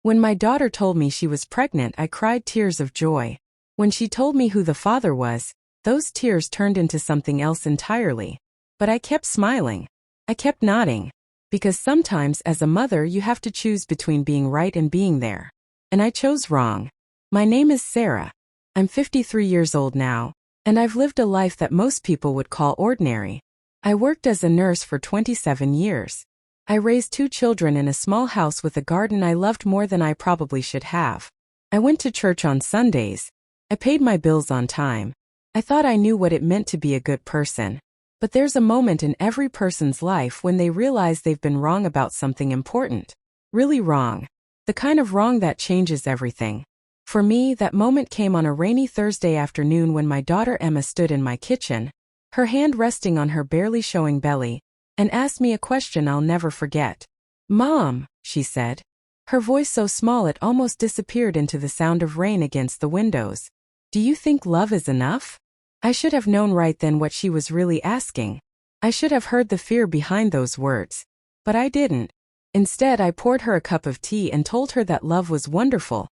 When my daughter told me she was pregnant, I cried tears of joy. When she told me who the father was, those tears turned into something else entirely. But I kept smiling. I kept nodding. Because sometimes as a mother you have to choose between being right and being there. And I chose wrong. My name is Sarah. I'm 53 years old now, and I've lived a life that most people would call ordinary. I worked as a nurse for 27 years. I raised 2 children in a small house with a garden I loved more than I probably should have. I went to church on Sundays. I paid my bills on time. I thought I knew what it meant to be a good person. But there's a moment in every person's life when they realize they've been wrong about something important. Really wrong. The kind of wrong that changes everything. For me, that moment came on a rainy Thursday afternoon when my daughter Emma stood in my kitchen, her hand resting on her barely showing belly, and asked me a question I'll never forget. "Mom," she said. Her voice so small it almost disappeared into the sound of rain against the windows. "Do you think love is enough?" I should have known right then what she was really asking. I should have heard the fear behind those words. But I didn't. Instead, I poured her a cup of tea and told her that love was wonderful.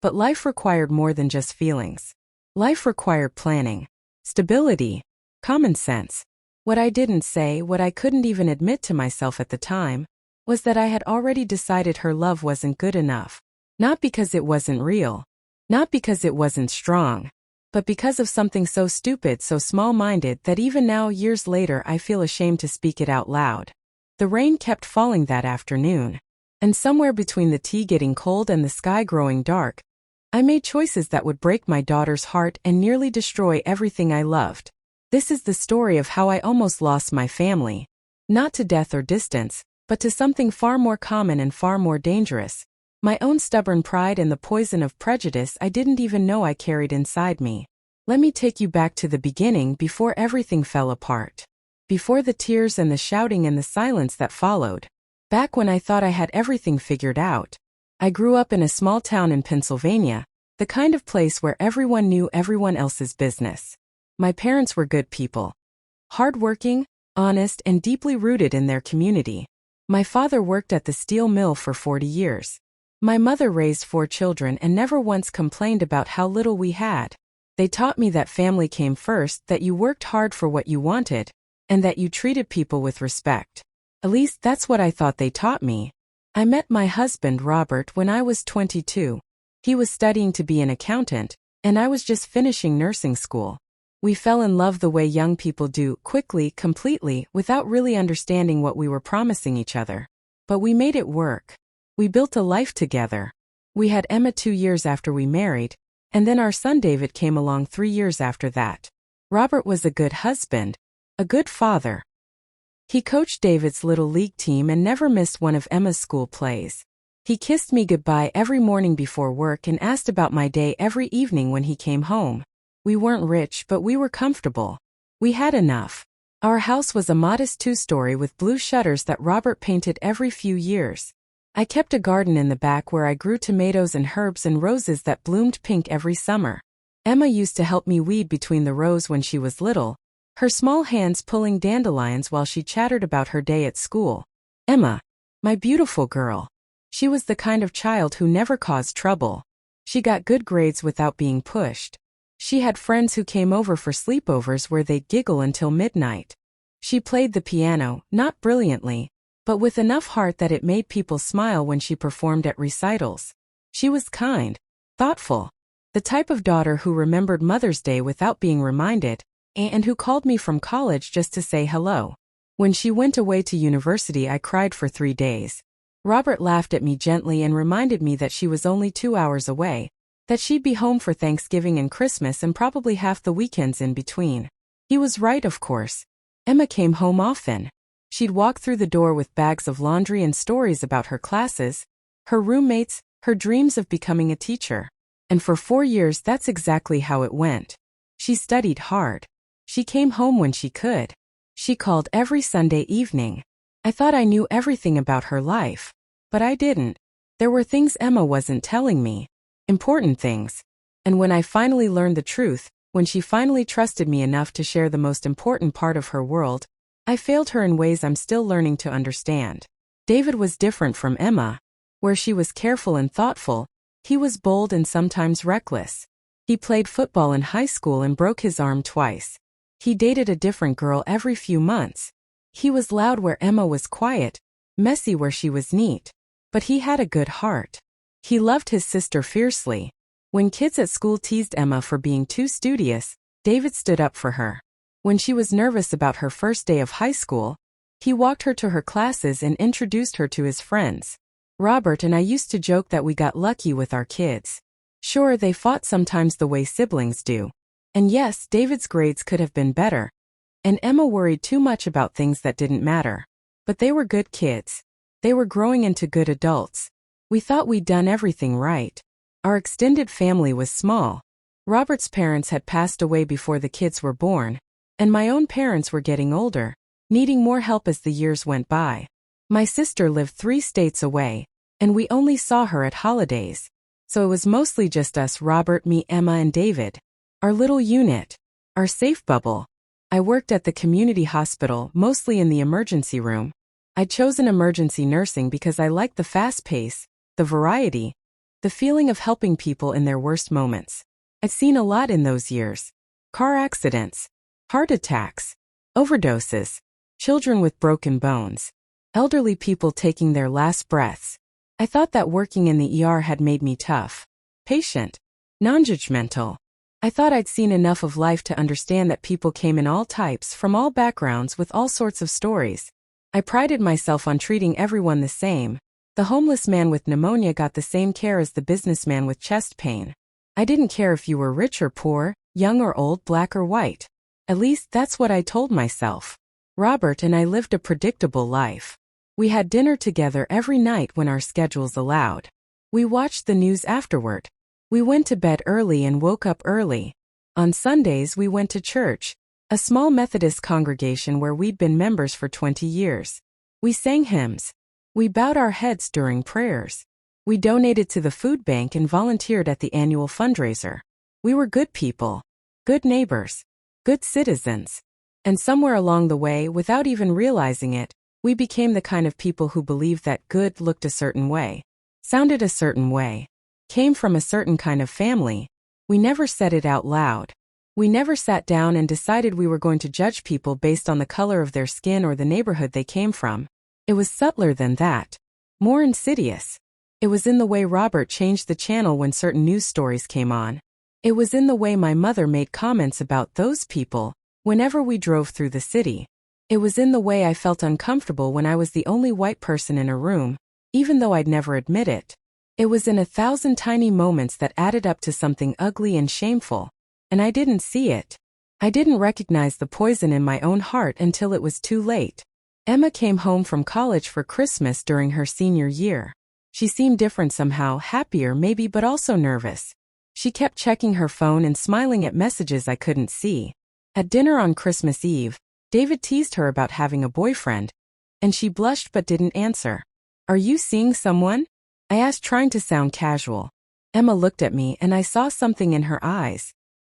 But life required more than just feelings. Life required planning, stability, common sense. What I didn't say, what I couldn't even admit to myself at the time, was that I had already decided her love wasn't good enough. Not because it wasn't real. Not because it wasn't strong. But because of something so stupid, so small-minded that even now, years later, I feel ashamed to speak it out loud. The rain kept falling that afternoon. And somewhere between the tea getting cold and the sky growing dark, I made choices that would break my daughter's heart and nearly destroy everything I loved. This is the story of how I almost lost my family. Not to death or distance, but to something far more common and far more dangerous. My own stubborn pride and the poison of prejudice I didn't even know I carried inside me. Let me take you back to the beginning, before everything fell apart. Before the tears and the shouting and the silence that followed. Back when I thought I had everything figured out. I grew up in a small town in Pennsylvania, the kind of place where everyone knew everyone else's business. My parents were good people. Hardworking, honest, and deeply rooted in their community. My father worked at the steel mill for 40 years. My mother raised 4 children and never once complained about how little we had. They taught me that family came first, that you worked hard for what you wanted, and that you treated people with respect. At least that's what I thought they taught me. I met my husband, Robert, when I was 22. He was studying to be an accountant, and I was just finishing nursing school. We fell in love the way young people do, quickly, completely, without really understanding what we were promising each other. But we made it work. We built a life together. We had Emma 2 years after we married, and then our son David came along 3 years after that. Robert was a good husband, a good father. He coached David's little league team and never missed one of Emma's school plays. He kissed me goodbye every morning before work and asked about my day every evening when he came home. We weren't rich, but we were comfortable. We had enough. Our house was a modest 2-story with blue shutters that Robert painted every few years. I kept a garden in the back where I grew tomatoes and herbs and roses that bloomed pink every summer. Emma used to help me weed between the rows when she was little, her small hands pulling dandelions while she chattered about her day at school. Emma, my beautiful girl. She was the kind of child who never caused trouble. She got good grades without being pushed. She had friends who came over for sleepovers where they'd giggle until midnight. She played the piano, not brilliantly, but with enough heart that it made people smile when she performed at recitals. She was kind, thoughtful, the type of daughter who remembered Mother's Day without being reminded, and who called me from college just to say hello. When she went away to university, I cried for 3 days. Robert laughed at me gently and reminded me that she was only 2 hours away, that she'd be home for Thanksgiving and Christmas and probably half the weekends in between. He was right, of course. Emma came home often. She'd walk through the door with bags of laundry and stories about her classes, her roommates, her dreams of becoming a teacher. And for 4 years that's exactly how it went. She studied hard. She came home when she could. She called every Sunday evening. I thought I knew everything about her life. But I didn't. There were things Emma wasn't telling me. Important things. And when I finally learned the truth, when she finally trusted me enough to share the most important part of her world, I failed her in ways I'm still learning to understand. David was different from Emma. Where she was careful and thoughtful, he was bold and sometimes reckless. He played football in high school and broke his arm twice. He dated a different girl every few months. He was loud where Emma was quiet, messy where she was neat. But he had a good heart. He loved his sister fiercely. When kids at school teased Emma for being too studious, David stood up for her. When she was nervous about her first day of high school, he walked her to her classes and introduced her to his friends. Robert and I used to joke that we got lucky with our kids. Sure, they fought sometimes the way siblings do. And yes, David's grades could have been better. And Emma worried too much about things that didn't matter. But they were good kids. They were growing into good adults. We thought we'd done everything right. Our extended family was small. Robert's parents had passed away before the kids were born, and my own parents were getting older, needing more help as the years went by. My sister lived 3 states away, and we only saw her at holidays. So it was mostly just us, Robert, me, Emma, and David. Our little unit. Our safe bubble. I worked at the community hospital, mostly in the emergency room. I'd chosen emergency nursing because I liked the fast pace, the variety, the feeling of helping people in their worst moments. I'd seen a lot in those years. Car accidents, heart attacks, overdoses, children with broken bones, elderly people taking their last breaths. I thought that working in the ER had made me tough, patient, non-judgmental. I thought I'd seen enough of life to understand that people came in all types, from all backgrounds, with all sorts of stories. I prided myself on treating everyone the same. The homeless man with pneumonia got the same care as the businessman with chest pain. I didn't care if you were rich or poor, young or old, black or white. At least that's what I told myself. Robert and I lived a predictable life. We had dinner together every night when our schedules allowed. We watched the news afterward. We went to bed early and woke up early. On Sundays we went to church, a small Methodist congregation where we'd been members for 20 years. We sang hymns. We bowed our heads during prayers. We donated to the food bank and volunteered at the annual fundraiser. We were good people, good neighbors, good citizens. And somewhere along the way, without even realizing it, we became the kind of people who believed that good looked a certain way, sounded a certain way, came from a certain kind of family. We never said it out loud. We never sat down and decided we were going to judge people based on the color of their skin or the neighborhood they came from. It was subtler than that, more insidious. It was in the way Robert changed the channel when certain news stories came on. It was in the way my mother made comments about those people whenever we drove through the city. It was in the way I felt uncomfortable when I was the only white person in a room, even though I'd never admit it. It was in 1,000 tiny moments that added up to something ugly and shameful, and I didn't see it. I didn't recognize the poison in my own heart until it was too late. Emma came home from college for Christmas during her senior year. She seemed different somehow, happier maybe, but also nervous. She kept checking her phone and smiling at messages I couldn't see. At dinner on Christmas Eve, David teased her about having a boyfriend, and she blushed but didn't answer. "Are you seeing someone?" I asked, trying to sound casual. Emma looked at me and I saw something in her eyes.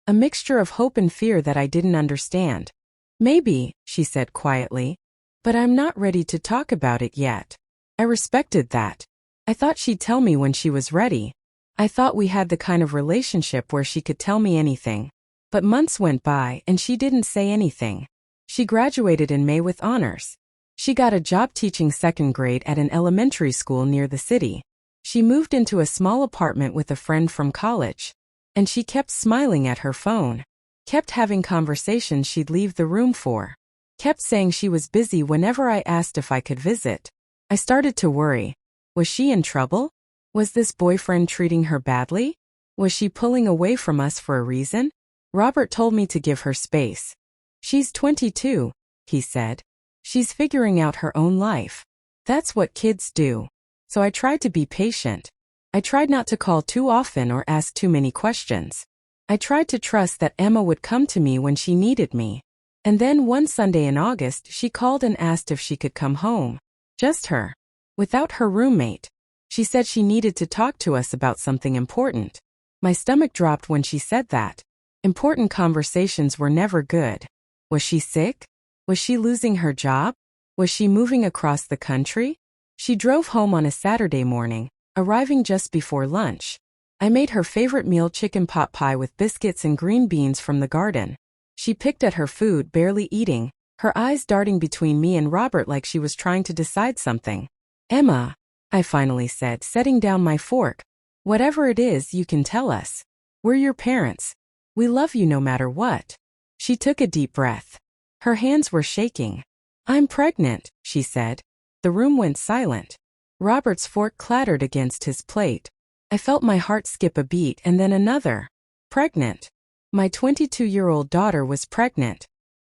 A mixture of hope and fear that I didn't understand. "Maybe," she said quietly. "But I'm not ready to talk about it yet." I respected that. I thought she'd tell me when she was ready. I thought we had the kind of relationship where she could tell me anything. But months went by and she didn't say anything. She graduated in May with honors. She got a job teaching 2nd grade at an elementary school near the city. She moved into a small apartment with a friend from college. And she kept smiling at her phone. Kept having conversations she'd leave the room for. Kept saying she was busy whenever I asked if I could visit. I started to worry. Was she in trouble? Was this boyfriend treating her badly? Was she pulling away from us for a reason? Robert told me to give her space. "She's 22, he said. "She's figuring out her own life. That's what kids do." So I tried to be patient. I tried not to call too often or ask too many questions. I tried to trust that Emma would come to me when she needed me. And then one Sunday in August, she called and asked if she could come home. Just her. Without her roommate. She said she needed to talk to us about something important. My stomach dropped when she said that. Important conversations were never good. Was she sick? Was she losing her job? Was she moving across the country? She drove home on a Saturday morning, arriving just before lunch. I made her favorite meal, chicken pot pie with biscuits and green beans from the garden. She picked at her food, barely eating, her eyes darting between me and Robert like she was trying to decide something. "Emma," I finally said, setting down my fork. "Whatever it is, you can tell us. We're your parents. We love you no matter what." She took a deep breath. Her hands were shaking. "I'm pregnant," she said. The room went silent. Robert's fork clattered against his plate. I felt my heart skip a beat and then another. Pregnant. My 22-year-old daughter was pregnant.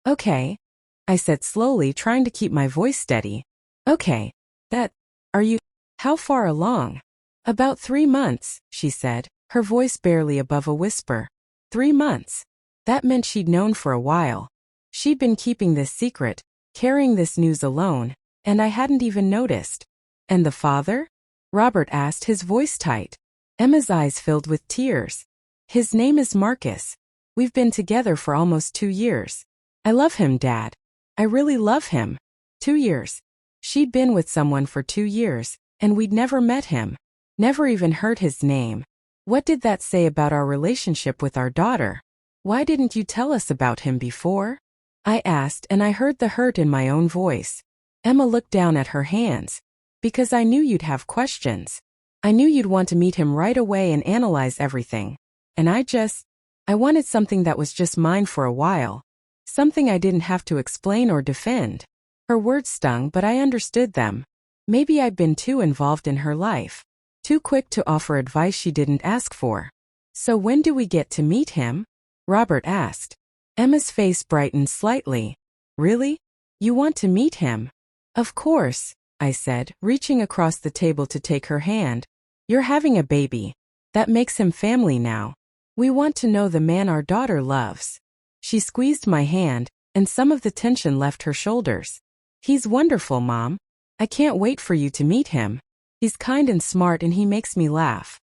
"Okay," I said slowly, trying to keep my voice steady. "Okay. Are you, how far along?" "About 3 months," she said, her voice barely above a whisper. 3 months. That meant she'd known for a while. She'd been keeping this secret, carrying this news alone, and I hadn't even noticed. "And the father?" Robert asked, his voice tight. Emma's eyes filled with tears. "His name is Marcus. We've been together for almost 2 years. I love him, Dad. I really love him." 2 years. She'd been with someone for 2 years, and we'd never met him. Never even heard his name. What did that say about our relationship with our daughter? "Why didn't you tell us about him before?" I asked, and I heard the hurt in my own voice. Emma looked down at her hands. "Because I knew you'd have questions. I knew you'd want to meet him right away and analyze everything. And I wanted something that was just mine for a while. Something I didn't have to explain or defend." Her words stung, but I understood them. Maybe I'd been too involved in her life. Too quick to offer advice she didn't ask for. "So when do we get to meet him?" Robert asked. Emma's face brightened slightly. "Really? You want to meet him?" "Of course," I said, reaching across the table to take her hand. "You're having a baby. That makes him family now. We want to know the man our daughter loves." She squeezed my hand, and some of the tension left her shoulders. "He's wonderful, Mom. I can't wait for you to meet him. He's kind and smart and he makes me laugh.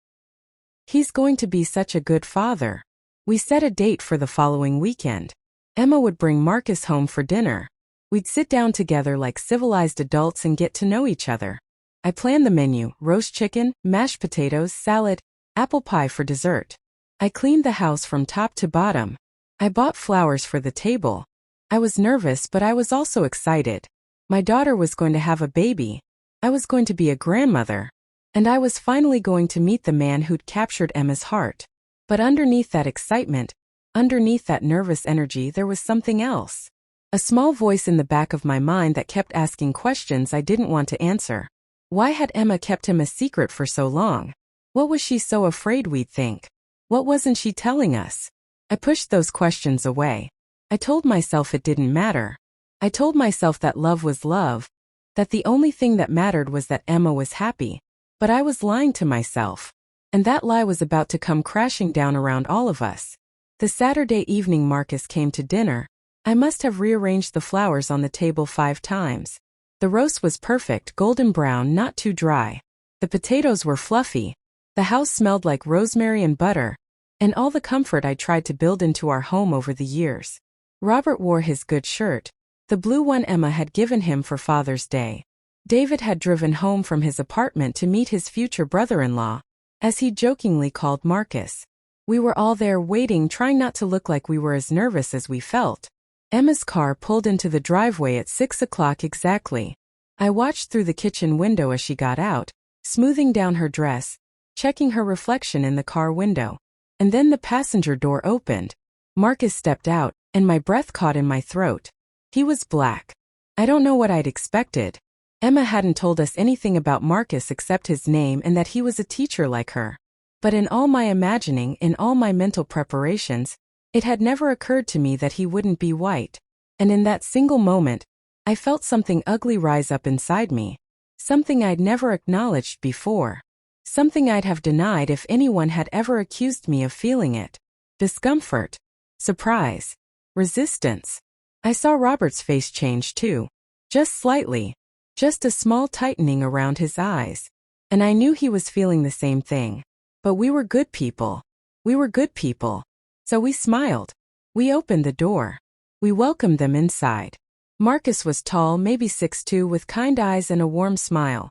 He's going to be such a good father." We set a date for the following weekend. Emma would bring Marcus home for dinner. We'd sit down together like civilized adults and get to know each other. I planned the menu: roast chicken, mashed potatoes, salad, apple pie for dessert. I cleaned the house from top to bottom. I bought flowers for the table. I was nervous, but I was also excited. My daughter was going to have a baby. I was going to be a grandmother. And I was finally going to meet the man who'd captured Emma's heart. But underneath that excitement, underneath that nervous energy, there was something else. A small voice in the back of my mind that kept asking questions I didn't want to answer. Why had Emma kept him a secret for so long? What was she so afraid we'd think? What wasn't she telling us? I pushed those questions away. I told myself it didn't matter. I told myself that love was love, that the only thing that mattered was that Emma was happy. But I was lying to myself. And that lie was about to come crashing down around all of us. The Saturday evening Marcus came to dinner. I must have rearranged the flowers on the table 5 times. The roast was perfect, golden brown, not too dry. The potatoes were fluffy. The house smelled like rosemary and butter, and all the comfort I tried to build into our home over the years. Robert wore his good shirt, the blue one Emma had given him for Father's Day. David had driven home from his apartment to meet his future brother-in-law, as he jokingly called Marcus. We were all there waiting, trying not to look like we were as nervous as we felt. Emma's car pulled into the driveway at 6 o'clock exactly. I watched through the kitchen window as she got out, smoothing down her dress, checking her reflection in the car window. And then the passenger door opened. Marcus stepped out, and my breath caught in my throat. He was black. I don't know what I'd expected. Emma hadn't told us anything about Marcus except his name and that he was a teacher like her. But in all my imagining, in all my mental preparations, it had never occurred to me that he wouldn't be white. And in that single moment, I felt something ugly rise up inside me. Something I'd never acknowledged before. Something I'd have denied if anyone had ever accused me of feeling it. Discomfort. Surprise. Resistance. I saw Robert's face change too. Just slightly. Just a small tightening around his eyes. And I knew he was feeling the same thing. But we were good people. We were good people. So we smiled. We opened the door. We welcomed them inside. Marcus was tall, maybe 6'2", with kind eyes and a warm smile.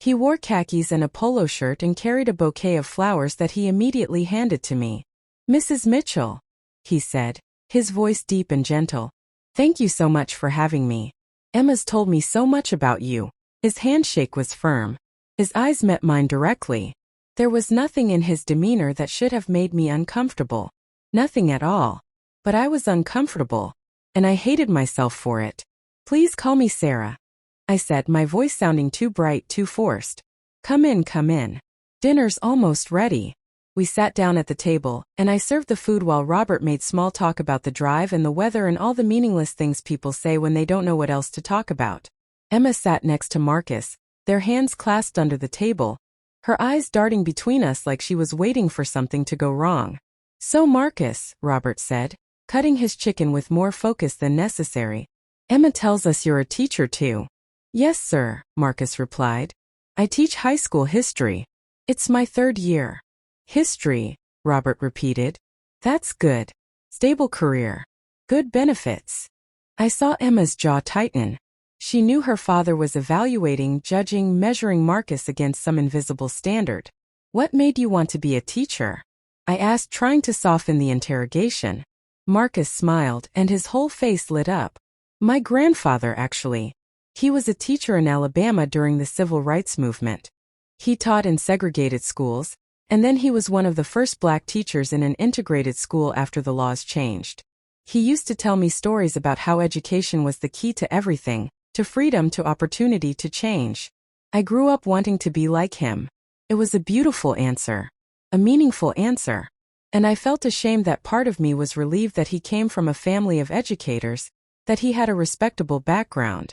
He wore khakis and a polo shirt and carried a bouquet of flowers that he immediately handed to me. "Mrs. Mitchell," he said, his voice deep and gentle. "Thank you so much for having me. Emma's told me so much about you." His handshake was firm. His eyes met mine directly. There was nothing in his demeanor that should have made me uncomfortable. Nothing at all. But I was uncomfortable. And I hated myself for it. "Please call me Sarah," I said, my voice sounding too bright, too forced. Come in, come in. Dinner's almost ready." We sat down at the table, and I served the food while Robert made small talk about the drive and the weather and all the meaningless things people say when they don't know what else to talk about. Emma sat next to Marcus, their hands clasped under the table, her eyes darting between us like she was waiting for something to go wrong. "So Marcus," Robert said, cutting his chicken with more focus than necessary, "Emma tells us you're a teacher too." "Yes, sir," Marcus replied. "I teach high school history. It's my 3rd year." "History," Robert repeated. "That's good. Stable career. Good benefits." I saw Emma's jaw tighten. She knew her father was evaluating, judging, measuring Marcus against some invisible standard. "What made you want to be a teacher?" I asked, trying to soften the interrogation. Marcus smiled, and his whole face lit up. "My grandfather, actually. He was a teacher in Alabama during the Civil Rights Movement. He taught in segregated schools, and then he was one of the first black teachers in an integrated school after the laws changed. He used to tell me stories about how education was the key to everything, to freedom, to opportunity, to change. I grew up wanting to be like him." It was a beautiful answer. A meaningful answer. And I felt ashamed that part of me was relieved that he came from a family of educators, that he had a respectable background.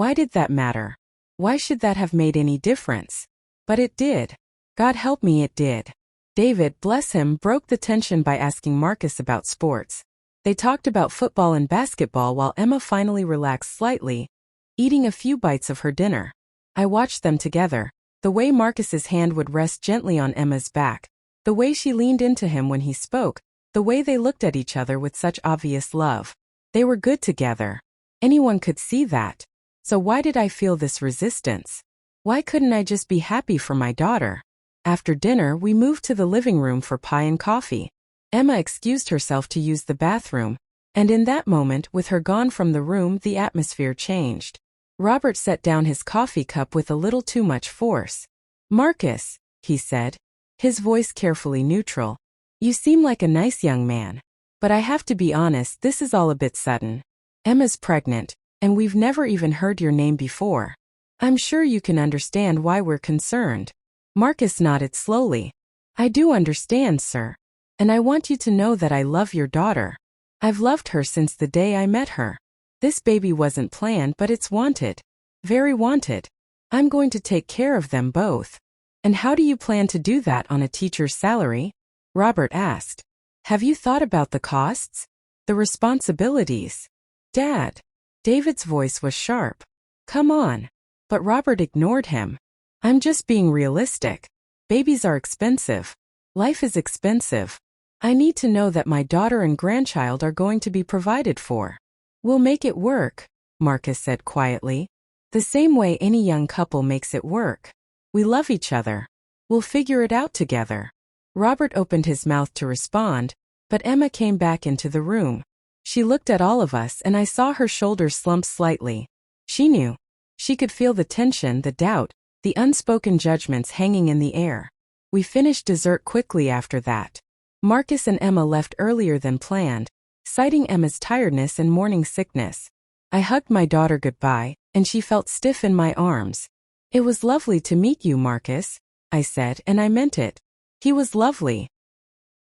Why did that matter? Why should that have made any difference? But it did. God help me, it did. David, bless him, broke the tension by asking Marcus about sports. They talked about football and basketball while Emma finally relaxed slightly, eating a few bites of her dinner. I watched them together, the way Marcus's hand would rest gently on Emma's back, the way she leaned into him when he spoke, the way they looked at each other with such obvious love. They were good together. Anyone could see that. So why did I feel this resistance? Why couldn't I just be happy for my daughter? After dinner, we moved to the living room for pie and coffee. Emma excused herself to use the bathroom, and in that moment, with her gone from the room, the atmosphere changed. Robert set down his coffee cup with a little too much force. "Marcus," he said, his voice carefully neutral, "you seem like a nice young man. But I have to be honest, this is all a bit sudden. Emma's pregnant, and we've never even heard your name before. I'm sure you can understand why we're concerned." Marcus nodded slowly. "I do understand, sir. And I want you to know that I love your daughter. I've loved her since the day I met her. This baby wasn't planned, but it's wanted. Very wanted. I'm going to take care of them both." "And how do you plan to do that on a teacher's salary?" Robert asked. "Have you thought about the costs? The responsibilities?" "Dad." David's voice was sharp. "Come on." But Robert ignored him. "I'm just being realistic. Babies are expensive. Life is expensive. I need to know that my daughter and grandchild are going to be provided for." "We'll make it work," Marcus said quietly. "The same way any young couple makes it work. We love each other. We'll figure it out together." Robert opened his mouth to respond, but Emma came back into the room. She looked at all of us, and I saw her shoulders slump slightly. She knew. She could feel the tension, the doubt, the unspoken judgments hanging in the air. We finished dessert quickly after that. Marcus and Emma left earlier than planned, citing Emma's tiredness and morning sickness. I hugged my daughter goodbye, and she felt stiff in my arms. "It was lovely to meet you, Marcus," I said, and I meant it. He was lovely.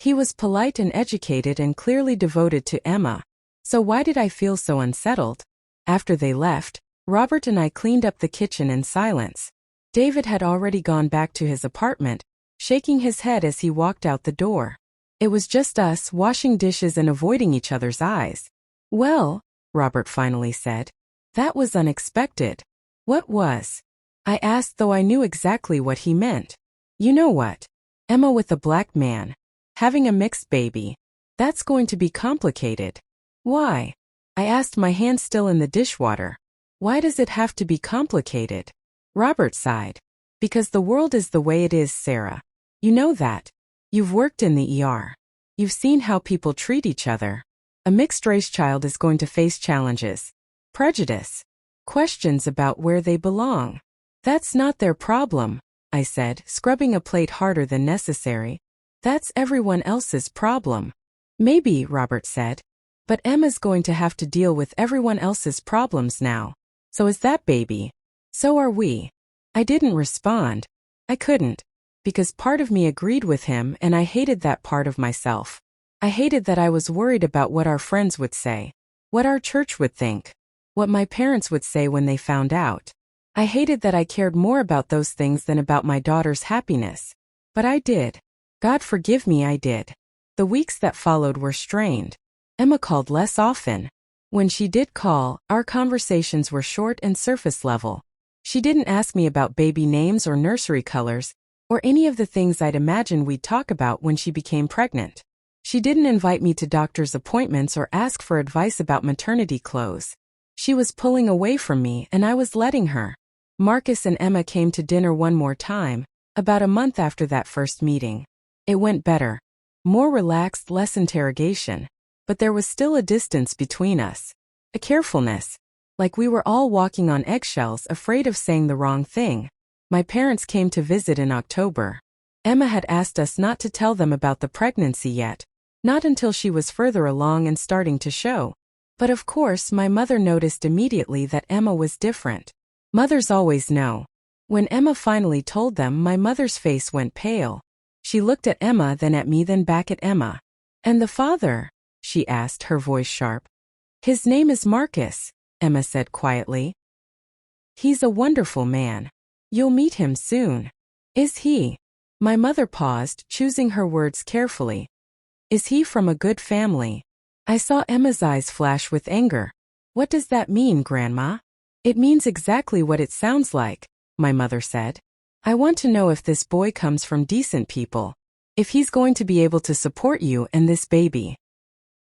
He was polite and educated and clearly devoted to Emma. So why did I feel so unsettled? After they left, Robert and I cleaned up the kitchen in silence. David had already gone back to his apartment, shaking his head as he walked out the door. It was just us, washing dishes and avoiding each other's eyes. "Well," Robert finally said, "that was unexpected." "What was?" I asked, though I knew exactly what he meant. "You know what? Emma with a black man. Having a mixed baby. That's going to be complicated." "Why?" I asked, my hand still in the dishwater. "Why does it have to be complicated?" Robert sighed. Because the world is the way it is, Sarah. You know that. You've worked in the ER. You've seen how people treat each other. A mixed-race child is going to face challenges, prejudice, questions about where they belong. That's not their problem, I said, scrubbing a plate harder than necessary. That's everyone else's problem. Maybe, Robert said. But Emma's going to have to deal with everyone else's problems now. So is that baby. So are we. I didn't respond. I couldn't. Because part of me agreed with him and I hated that part of myself. I hated that I was worried about what our friends would say, what our church would think, what my parents would say when they found out. I hated that I cared more about those things than about my daughter's happiness. But I did. God forgive me, I did. The weeks that followed were strained. Emma called less often. When she did call, our conversations were short and surface level. She didn't ask me about baby names or nursery colors, or any of the things I'd imagined we'd talk about when she became pregnant. She didn't invite me to doctor's appointments or ask for advice about maternity clothes. She was pulling away from me and I was letting her. Marcus and Emma came to dinner one more time, about a month after that first meeting. It went better. More relaxed, less interrogation. But there was still a distance between us. A carefulness. Like we were all walking on eggshells, afraid of saying the wrong thing. My parents came to visit in October. Emma had asked us not to tell them about the pregnancy yet. Not until she was further along and starting to show. But of course my mother noticed immediately that Emma was different. Mothers always know. When Emma finally told them, my mother's face went pale. She looked at Emma, then at me, then back at Emma. And the father? She asked, her voice sharp. His name is Marcus, Emma said quietly. He's a wonderful man. You'll meet him soon. Is he? My mother paused, choosing her words carefully. Is he from a good family? I saw Emma's eyes flash with anger. What does that mean, Grandma? It means exactly what it sounds like, my mother said. I want to know if this boy comes from decent people. If he's going to be able to support you and this baby.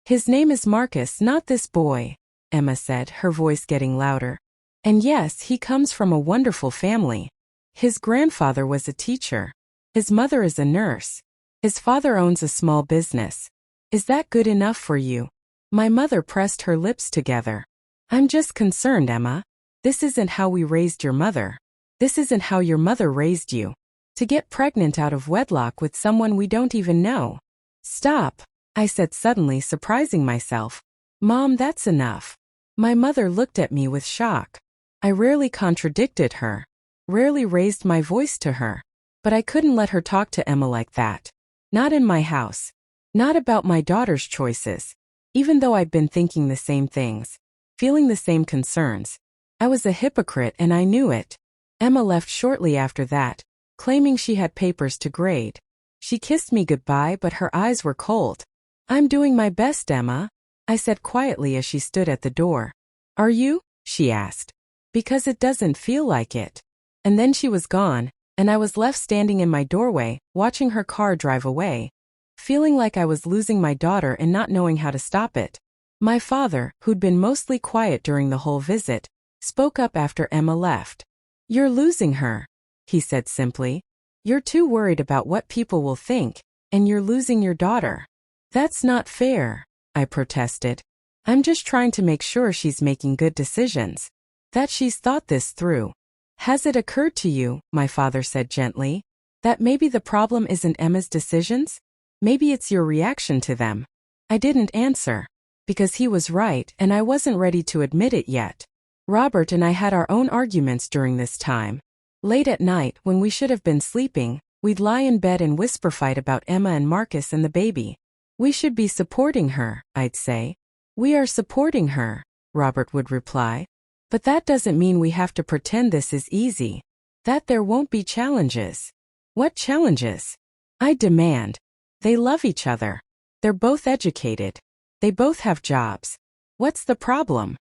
His name is Marcus, not this boy, Emma said, her voice getting louder. And yes, he comes from a wonderful family. His grandfather was a teacher. His mother is a nurse. His father owns a small business. Is that good enough for you? My mother pressed her lips together. I'm just concerned, Emma. This isn't how we raised your mother. This isn't how your mother raised you. To get pregnant out of wedlock with someone we don't even know. Stop, I said suddenly, surprising myself. Mom, that's enough. My mother looked at me with shock. I rarely contradicted her. Rarely raised my voice to her. But I couldn't let her talk to Emma like that. Not in my house. Not about my daughter's choices. Even though I'd been thinking the same things. Feeling the same concerns. I was a hypocrite and I knew it. Emma left shortly after that, claiming she had papers to grade. She kissed me goodbye, but her eyes were cold. I'm doing my best, Emma, I said quietly as she stood at the door. Are you? She asked. Because it doesn't feel like it. And then she was gone, and I was left standing in my doorway, watching her car drive away. Feeling like I was losing my daughter and not knowing how to stop it. My father, who'd been mostly quiet during the whole visit, spoke up after Emma left. You're losing her, he said simply. You're too worried about what people will think, and you're losing your daughter. That's not fair, I protested. I'm just trying to make sure she's making good decisions. That she's thought this through. Has it occurred to you, my father said gently, that maybe the problem isn't Emma's decisions? Maybe it's your reaction to them. I didn't answer. Because he was right and I wasn't ready to admit it yet. Robert and I had our own arguments during this time. Late at night, when we should have been sleeping, we'd lie in bed and whisper fight about Emma and Marcus and the baby. We should be supporting her, I'd say. We are supporting her, Robert would reply. But that doesn't mean we have to pretend this is easy. That there won't be challenges. What challenges? I demand. They love each other. They're both educated. They both have jobs. What's the problem?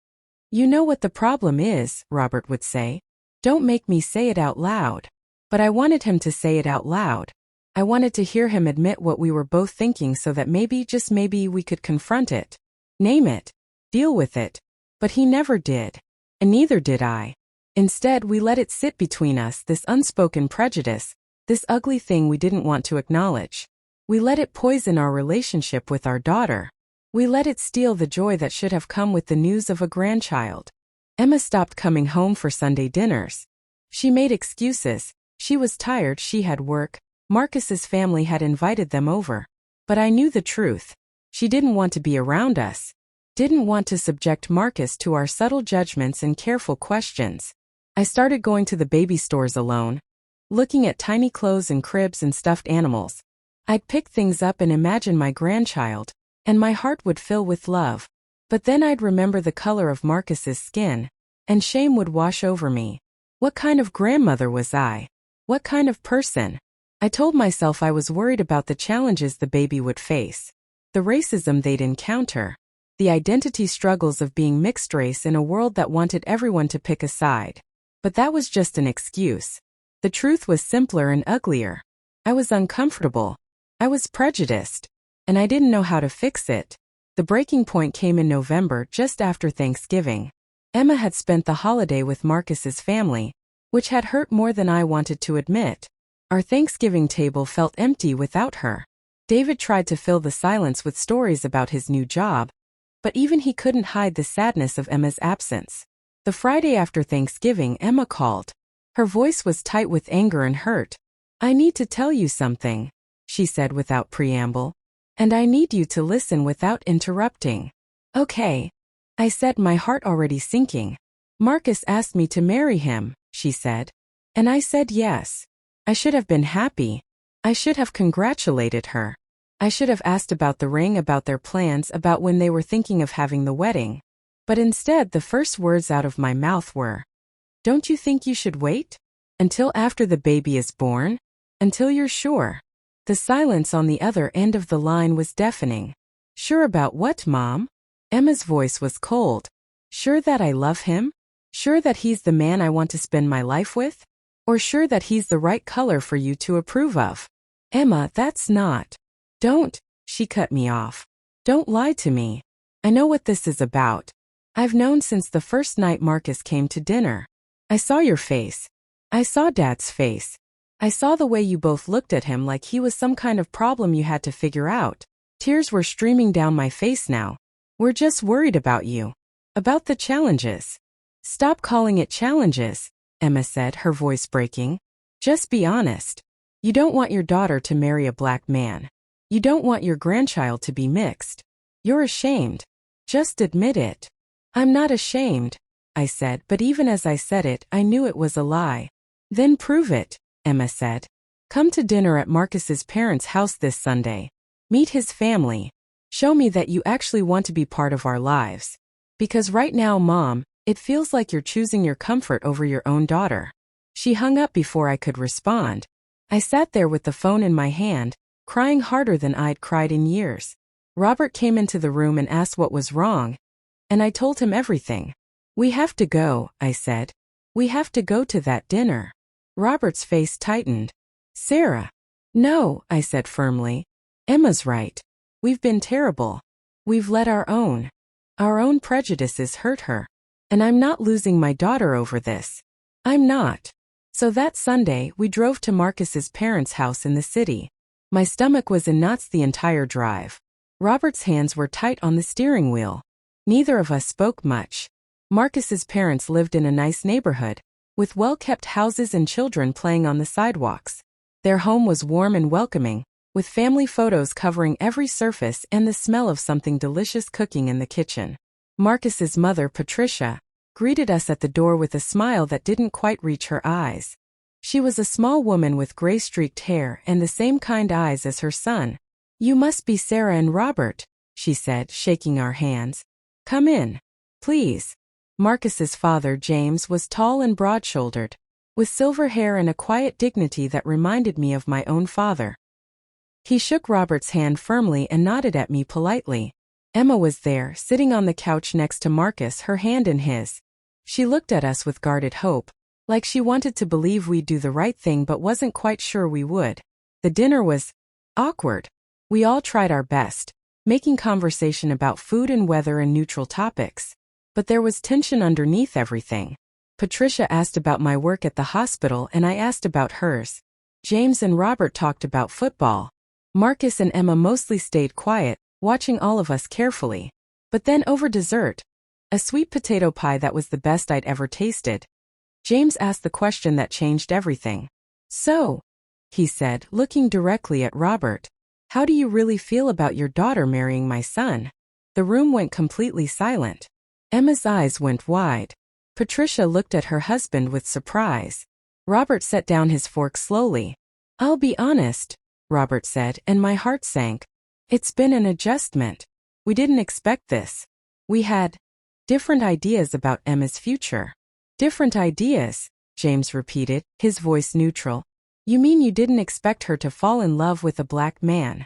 You know what the problem is, Robert would say. Don't make me say it out loud. But I wanted him to say it out loud. I wanted to hear him admit what we were both thinking so that maybe, just maybe, we could confront it. Name it. Deal with it. But he never did. And neither did I. Instead, we let it sit between us, this unspoken prejudice, this ugly thing we didn't want to acknowledge. We let it poison our relationship with our daughter. We let it steal the joy that should have come with the news of a grandchild. Emma stopped coming home for Sunday dinners. She made excuses. She was tired, she had work, Marcus's family had invited them over. But I knew the truth. She didn't want to be around us. Didn't want to subject Marcus to our subtle judgments and careful questions. I started going to the baby stores alone, looking at tiny clothes and cribs and stuffed animals. I'd pick things up and imagine my grandchild, and my heart would fill with love. But then I'd remember the color of Marcus's skin, and shame would wash over me. What kind of grandmother was I? What kind of person? I told myself I was worried about the challenges the baby would face, the racism they'd encounter, the identity struggles of being mixed race in a world that wanted everyone to pick a side. But that was just an excuse. The truth was simpler and uglier. I was uncomfortable. I was prejudiced. And I didn't know how to fix it. The breaking point came in November, just after Thanksgiving. Emma had spent the holiday with Marcus's family, which had hurt more than I wanted to admit. Our Thanksgiving table felt empty without her. David tried to fill the silence with stories about his new job, but even he couldn't hide the sadness of Emma's absence. The Friday after Thanksgiving, Emma called. Her voice was tight with anger and hurt. "I need to tell you something," she said without preamble. "And I need you to listen without interrupting." "Okay," I said, my heart already sinking. "Marcus asked me to marry him," she said. "And I said yes. I should have been happy. I should have congratulated her. I should have asked about the ring, about their plans, about when they were thinking of having the wedding. But instead, the first words out of my mouth were, 'Don't you think you should wait? Until after the baby is born? Until you're sure?' The silence on the other end of the line was deafening. "Sure about what, Mom?" Emma's voice was cold. "Sure that I love him? Sure that he's the man I want to spend my life with? Or sure that he's the right color for you to approve of?" "Emma, that's not." "Don't," she cut me off. "Don't lie to me. I know what this is about. I've known since the first night Marcus came to dinner. I saw your face. I saw Dad's face. I saw the way you both looked at him like he was some kind of problem you had to figure out." Tears were streaming down my face now. "We're just worried about you. About the challenges." "Stop calling it challenges," Emma said, her voice breaking. "Just be honest. You don't want your daughter to marry a black man. You don't want your grandchild to be mixed. You're ashamed. Just admit it." "I'm not ashamed," I said, but even as I said it, I knew it was a lie. "Then prove it," Emma said. "Come to dinner at Marcus's parents' house this Sunday. Meet his family. Show me that you actually want to be part of our lives. Because right now, Mom, it feels like you're choosing your comfort over your own daughter." She hung up before I could respond. I sat there with the phone in my hand, crying harder than I'd cried in years. Robert came into the room and asked what was wrong, and I told him everything. "We have to go," I said. "We have to go to that dinner." Robert's face tightened. "Sarah." "No," I said firmly. "Emma's right. We've been terrible. We've let our own prejudices hurt her. And I'm not losing my daughter over this. I'm not." So that Sunday, we drove to Marcus's parents' house in the city. My stomach was in knots the entire drive. Robert's hands were tight on the steering wheel. Neither of us spoke much. Marcus's parents lived in a nice neighborhood, with well-kept houses and children playing on the sidewalks. Their home was warm and welcoming, with family photos covering every surface and the smell of something delicious cooking in the kitchen. Marcus's mother, Patricia, greeted us at the door with a smile that didn't quite reach her eyes. She was a small woman with gray-streaked hair and the same kind eyes as her son. "You must be Sarah and Robert," she said, shaking our hands. "Come in, please." Marcus's father, James, was tall and broad-shouldered, with silver hair and a quiet dignity that reminded me of my own father. He shook Robert's hand firmly and nodded at me politely. Emma was there, sitting on the couch next to Marcus, her hand in his. She looked at us with guarded hope, like she wanted to believe we'd do the right thing but wasn't quite sure we would. The dinner was awkward. We all tried our best, making conversation about food and weather and neutral topics. But there was tension underneath everything. Patricia asked about my work at the hospital and I asked about hers. James and Robert talked about football. Marcus and Emma mostly stayed quiet, watching all of us carefully. But then over dessert, a sweet potato pie that was the best I'd ever tasted, James asked the question that changed everything. "So," he said, looking directly at Robert, "how do you really feel about your daughter marrying my son?" The room went completely silent. Emma's eyes went wide. Patricia looked at her husband with surprise. Robert set down his fork slowly. "I'll be honest," Robert said, and my heart sank. "It's been an adjustment. We didn't expect this. We had different ideas about Emma's future." "Different ideas," James repeated, his voice neutral. "You mean you didn't expect her to fall in love with a black man?"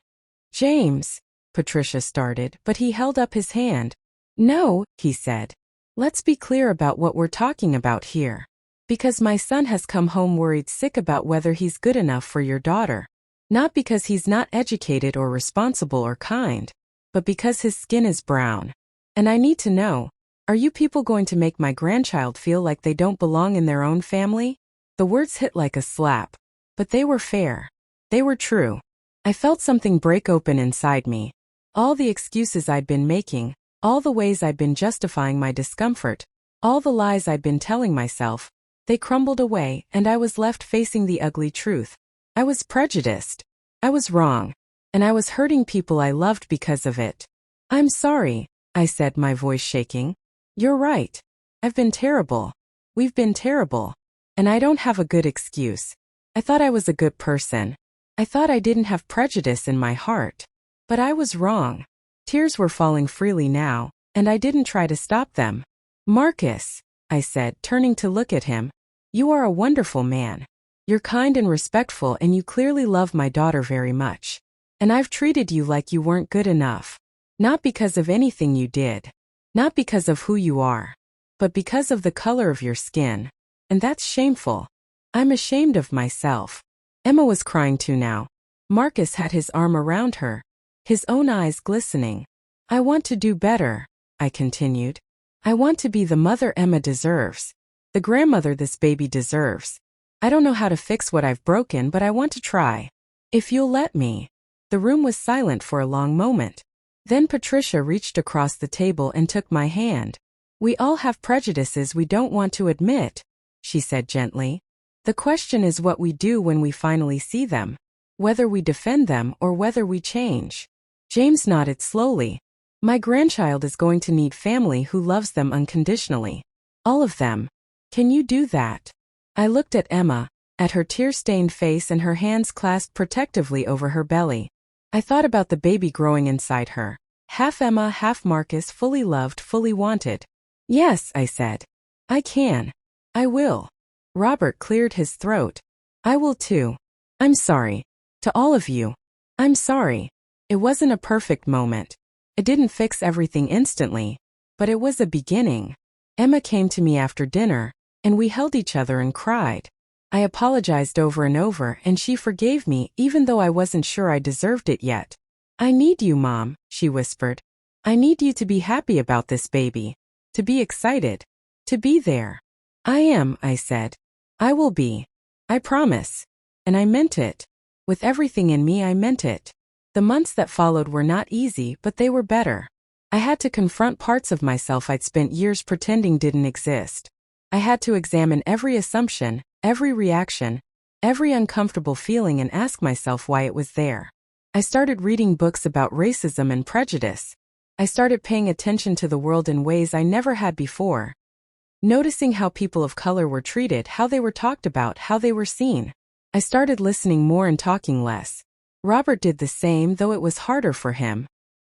"James," Patricia started, but he held up his hand. "No," he said. "Let's be clear about what we're talking about here. Because my son has come home worried sick about whether he's good enough for your daughter. Not because he's not educated or responsible or kind, but because his skin is brown. And I need to know, are you people going to make my grandchild feel like they don't belong in their own family?" The words hit like a slap, but they were fair. They were true. I felt something break open inside me. All the excuses I'd been making, all the ways I'd been justifying my discomfort, all the lies I'd been telling myself, they crumbled away and I was left facing the ugly truth. I was prejudiced. I was wrong. And I was hurting people I loved because of it. "I'm sorry," I said, my voice shaking. "You're right. I've been terrible. We've been terrible. And I don't have a good excuse. I thought I was a good person. I thought I didn't have prejudice in my heart. But I was wrong." Tears were falling freely now, and I didn't try to stop them. "Marcus," I said, turning to look at him, "you are a wonderful man. You're kind and respectful and you clearly love my daughter very much. And I've treated you like you weren't good enough. Not because of anything you did. Not because of who you are. But because of the color of your skin. And that's shameful. I'm ashamed of myself." Emma was crying too now. Marcus had his arm around her, his own eyes glistening. "I want to do better," I continued. "I want to be the mother Emma deserves. The grandmother this baby deserves. I don't know how to fix what I've broken, but I want to try. If you'll let me." The room was silent for a long moment. Then Patricia reached across the table and took my hand. "We all have prejudices we don't want to admit," she said gently. "The question is what we do when we finally see them. Whether we defend them or whether we change." James nodded slowly. "My grandchild is going to need family who loves them unconditionally. All of them. Can you do that?" I looked at Emma, at her tear-stained face and her hands clasped protectively over her belly. I thought about the baby growing inside her. Half Emma, half Marcus, fully loved, fully wanted. "Yes," I said. "I can. I will." Robert cleared his throat. "I will too. I'm sorry. To all of you. I'm sorry. It wasn't a perfect moment. It didn't fix everything instantly. But it was a beginning." Emma came to me after dinner, and we held each other and cried. I apologized over and over and she forgave me even though I wasn't sure I deserved it yet. "I need you, Mom," she whispered. "I need you to be happy about this baby. To be excited. To be there." "I am," I said. "I will be. I promise." And I meant it. With everything in me, I meant it. The months that followed were not easy, but they were better. I had to confront parts of myself I'd spent years pretending didn't exist. I had to examine every assumption, every reaction, every uncomfortable feeling and ask myself why it was there. I started reading books about racism and prejudice. I started paying attention to the world in ways I never had before. Noticing how people of color were treated, how they were talked about, how they were seen. I started listening more and talking less. Robert did the same, though it was harder for him.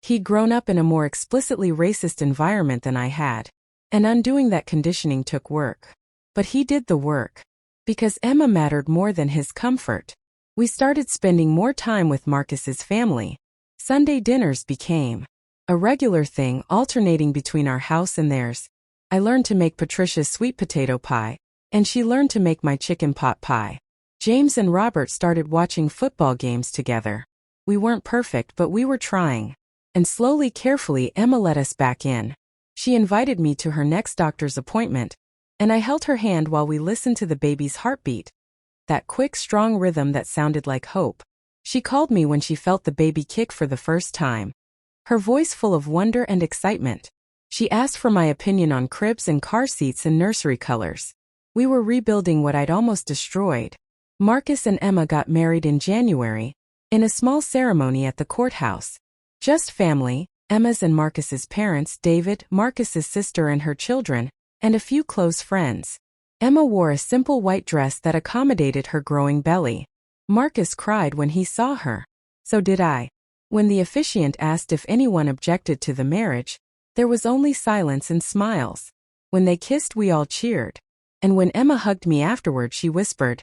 He'd grown up in a more explicitly racist environment than I had. And undoing that conditioning took work. But he did the work. Because Emma mattered more than his comfort. We started spending more time with Marcus's family. Sunday dinners became a regular thing, alternating between our house and theirs. I learned to make Patricia's sweet potato pie, and she learned to make my chicken pot pie. James and Robert started watching football games together. We weren't perfect, but we were trying. And slowly, carefully, Emma let us back in. She invited me to her next doctor's appointment, and I held her hand while we listened to the baby's heartbeat. That quick, strong rhythm that sounded like hope. She called me when she felt the baby kick for the first time. Her voice full of wonder and excitement. She asked for my opinion on cribs and car seats and nursery colors. We were rebuilding what I'd almost destroyed. Marcus and Emma got married in January, in a small ceremony at the courthouse. Just family, Emma's and Marcus's parents, David, Marcus's sister and her children, and a few close friends. Emma wore a simple white dress that accommodated her growing belly. Marcus cried when he saw her. So did I. When the officiant asked if anyone objected to the marriage, there was only silence and smiles. When they kissed, we all cheered. And when Emma hugged me afterward, she whispered,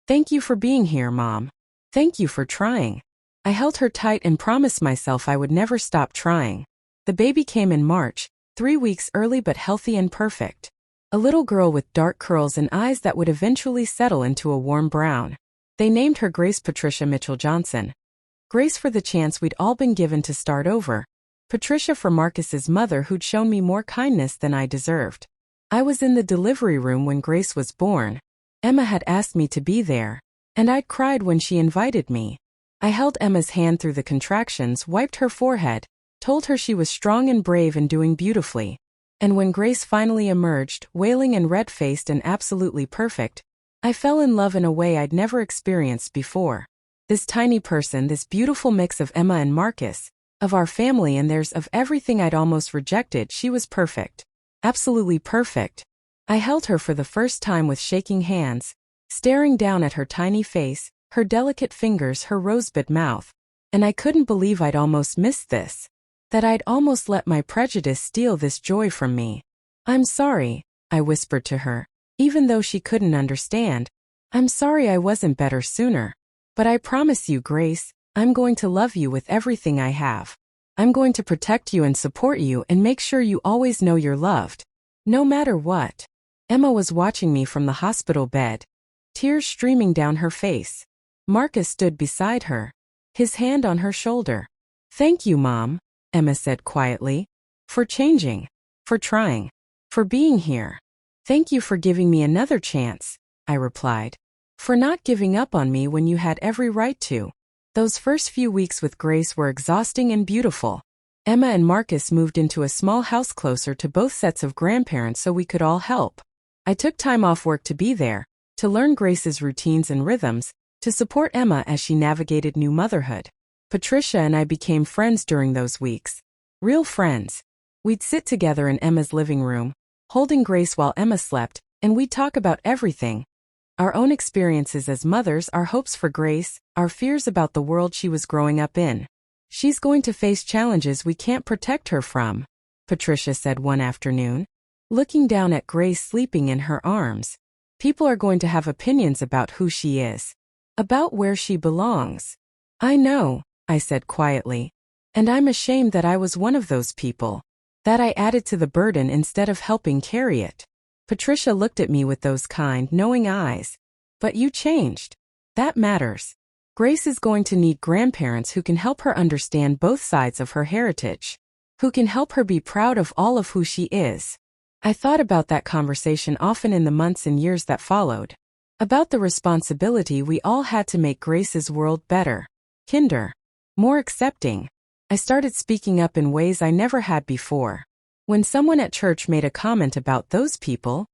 "Thank you for being here, Mom. Thank you for trying." I held her tight and promised myself I would never stop trying. The baby came in March, 3 weeks early but healthy and perfect. A little girl with dark curls and eyes that would eventually settle into a warm brown. They named her Grace Patricia Mitchell Johnson. Grace for the chance we'd all been given to start over. Patricia for Marcus's mother who'd shown me more kindness than I deserved. I was in the delivery room when Grace was born. Emma had asked me to be there, and I'd cried when she invited me. I held Emma's hand through the contractions, wiped her forehead, told her she was strong and brave and doing beautifully. And when Grace finally emerged, wailing and red-faced and absolutely perfect, I fell in love in a way I'd never experienced before. This tiny person, this beautiful mix of Emma and Marcus, of our family and theirs, of everything I'd almost rejected, she was perfect. Absolutely perfect. I held her for the first time with shaking hands, staring down at her tiny face, her delicate fingers, her rosebud mouth. And I couldn't believe I'd almost missed this. That I'd almost let my prejudice steal this joy from me. "I'm sorry," I whispered to her, even though she couldn't understand. "I'm sorry I wasn't better sooner. But I promise you, Grace, I'm going to love you with everything I have. I'm going to protect you and support you and make sure you always know you're loved. No matter what." Emma was watching me from the hospital bed, tears streaming down her face. Marcus stood beside her, his hand on her shoulder. "Thank you, Mom," Emma said quietly. "For changing. For trying. For being here." "Thank you for giving me another chance," I replied. "For not giving up on me when you had every right to." Those first few weeks with Grace were exhausting and beautiful. Emma and Marcus moved into a small house closer to both sets of grandparents so we could all help. I took time off work to be there, to learn Grace's routines and rhythms, to support Emma as she navigated new motherhood. Patricia and I became friends during those weeks. Real friends. We'd sit together in Emma's living room, holding Grace while Emma slept, and we'd talk about everything. Our own experiences as mothers, our hopes for Grace, our fears about the world she was growing up in. "She's going to face challenges we can't protect her from," Patricia said one afternoon, looking down at Grace sleeping in her arms. "People are going to have opinions about who she is, about where she belongs." "I know," I said quietly. "And I'm ashamed that I was one of those people. That I added to the burden instead of helping carry it." Patricia looked at me with those kind, knowing eyes. "But you changed. That matters. Grace is going to need grandparents who can help her understand both sides of her heritage, who can help her be proud of all of who she is." I thought about that conversation often in the months and years that followed. About the responsibility we all had to make Grace's world better, kinder, more accepting. I started speaking up in ways I never had before. When someone at church made a comment about those people,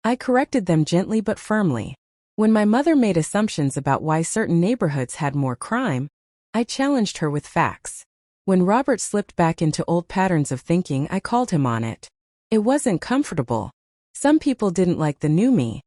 I corrected them gently but firmly. When my mother made assumptions about why certain neighborhoods had more crime, I challenged her with facts. When Robert slipped back into old patterns of thinking, I called him on it. It wasn't comfortable. Some people didn't like the new me,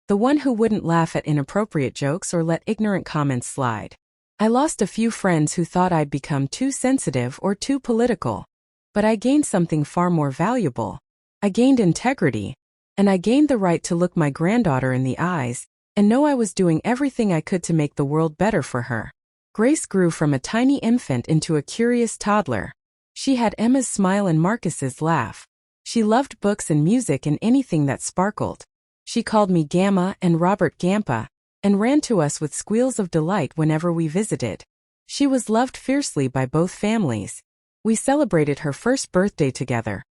the one who wouldn't laugh at inappropriate jokes or let ignorant comments slide. I lost a few friends who thought I'd become too sensitive or too political. But I gained something far more valuable. I gained integrity, and I gained the right to look my granddaughter in the eyes and know I was doing everything I could to make the world better for her. Grace grew from a tiny infant into a curious toddler. She had Emma's smile and Marcus's laugh. She loved books and music and anything that sparkled. She called me Gamma and Robert Gampa, and ran to us with squeals of delight whenever we visited. She was loved fiercely by both families. We celebrated her first birthday together.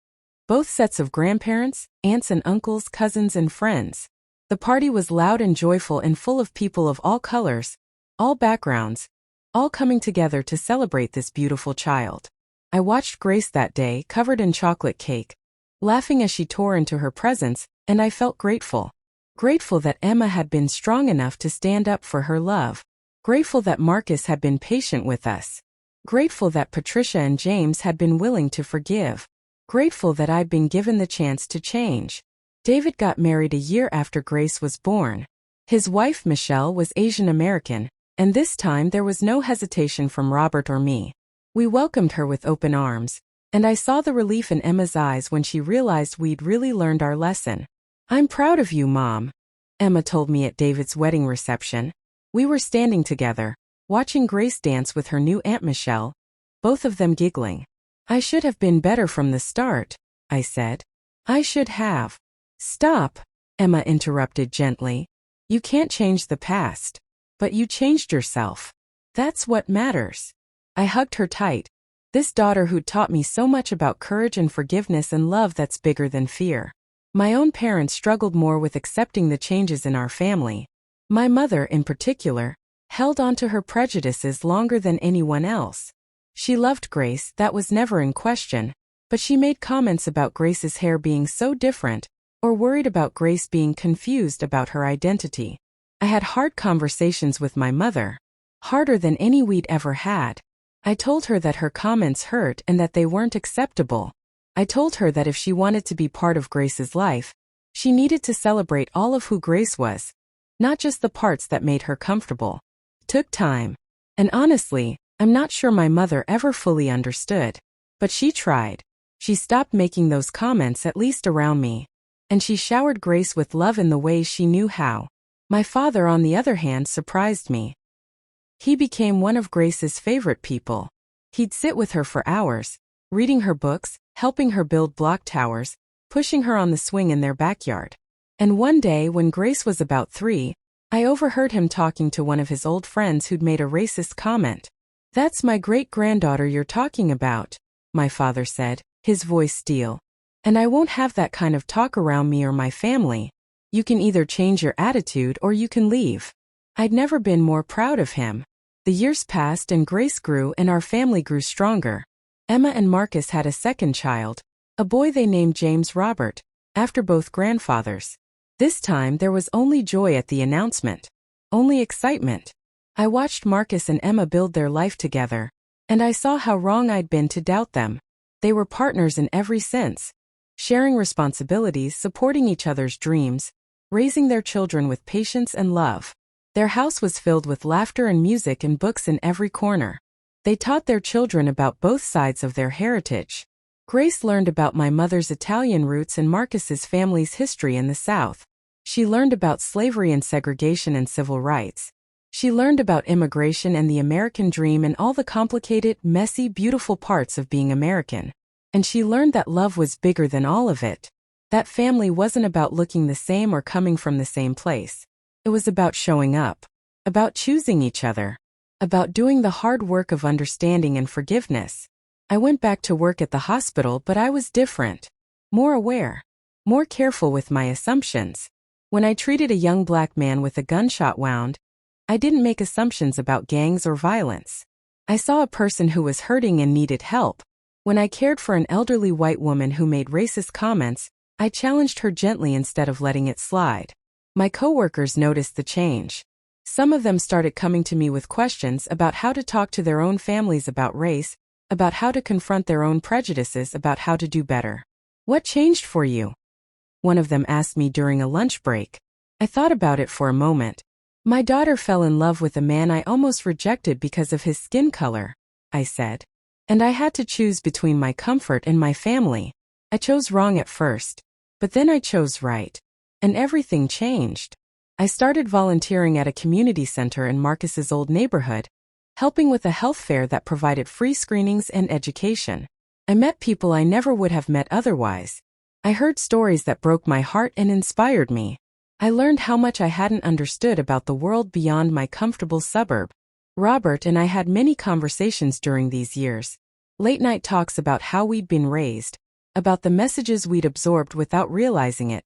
Both sets of grandparents, aunts and uncles, cousins and friends. The party was loud and joyful and full of people of all colors, all backgrounds, all coming together to celebrate this beautiful child. I watched Grace that day, covered in chocolate cake, laughing as she tore into her presents, and I felt grateful. Grateful that Emma had been strong enough to stand up for her love. Grateful that Marcus had been patient with us. Grateful that Patricia and James had been willing to forgive. Grateful that I'd been given the chance to change. David got married a year after Grace was born. His wife Michelle was Asian American, and this time there was no hesitation from Robert or me. We welcomed her with open arms, and I saw the relief in Emma's eyes when she realized we'd really learned our lesson. "I'm proud of you, Mom," Emma told me at David's wedding reception. We were standing together, watching Grace dance with her new Aunt Michelle, both of them giggling. "I should have been better from the start," I said. "I should have." "Stop," Emma interrupted gently. "You can't change the past. But you changed yourself. That's what matters." I hugged her tight. This daughter who'd taught me so much about courage and forgiveness and love that's bigger than fear. My own parents struggled more with accepting the changes in our family. My mother, in particular, held on to her prejudices longer than anyone else. She loved Grace, that was never in question, but she made comments about Grace's hair being so different, or worried about Grace being confused about her identity. I had hard conversations with my mother, harder than any we'd ever had. I told her that her comments hurt and that they weren't acceptable. I told her that if she wanted to be part of Grace's life, she needed to celebrate all of who Grace was, not just the parts that made her comfortable. It took time. And honestly, I'm not sure my mother ever fully understood. But she tried. She stopped making those comments, at least around me. And she showered Grace with love in the ways she knew how. My father, on the other hand, surprised me. He became one of Grace's favorite people. He'd sit with her for hours, reading her books, helping her build block towers, pushing her on the swing in their backyard. And one day when Grace was about 3, I overheard him talking to one of his old friends who'd made a racist comment. "That's my great-granddaughter you're talking about," my father said, his voice steel. "And I won't have that kind of talk around me or my family. You can either change your attitude or you can leave." I'd never been more proud of him. The years passed and Grace grew and our family grew stronger. Emma and Marcus had a second child, a boy they named James Robert, after both grandfathers. This time there was only joy at the announcement. Only excitement. I watched Marcus and Emma build their life together, and I saw how wrong I'd been to doubt them. They were partners in every sense, sharing responsibilities, supporting each other's dreams, raising their children with patience and love. Their house was filled with laughter and music and books in every corner. They taught their children about both sides of their heritage. Grace learned about my mother's Italian roots and Marcus's family's history in the South. She learned about slavery and segregation and civil rights. She learned about immigration and the American dream and all the complicated, messy, beautiful parts of being American. And she learned that love was bigger than all of it. That family wasn't about looking the same or coming from the same place. It was about showing up, about choosing each other, about doing the hard work of understanding and forgiveness. I went back to work at the hospital, but I was different, more aware, more careful with my assumptions. When I treated a young black man with a gunshot wound, I didn't make assumptions about gangs or violence. I saw a person who was hurting and needed help. When I cared for an elderly white woman who made racist comments, I challenged her gently instead of letting it slide. My coworkers noticed the change. Some of them started coming to me with questions about how to talk to their own families about race, about how to confront their own prejudices, about how to do better. "What changed for you?" one of them asked me during a lunch break. I thought about it for a moment. "My daughter fell in love with a man I almost rejected because of his skin color," I said. "And I had to choose between my comfort and my family. I chose wrong at first, but then I chose right. And everything changed. I started volunteering at a community center in Marcus's old neighborhood, helping with a health fair that provided free screenings and education. I met people I never would have met otherwise. I heard stories that broke my heart and inspired me. I learned how much I hadn't understood about the world beyond my comfortable suburb. Robert and I had many conversations during these years. Late-night talks about how we'd been raised, about the messages we'd absorbed without realizing it,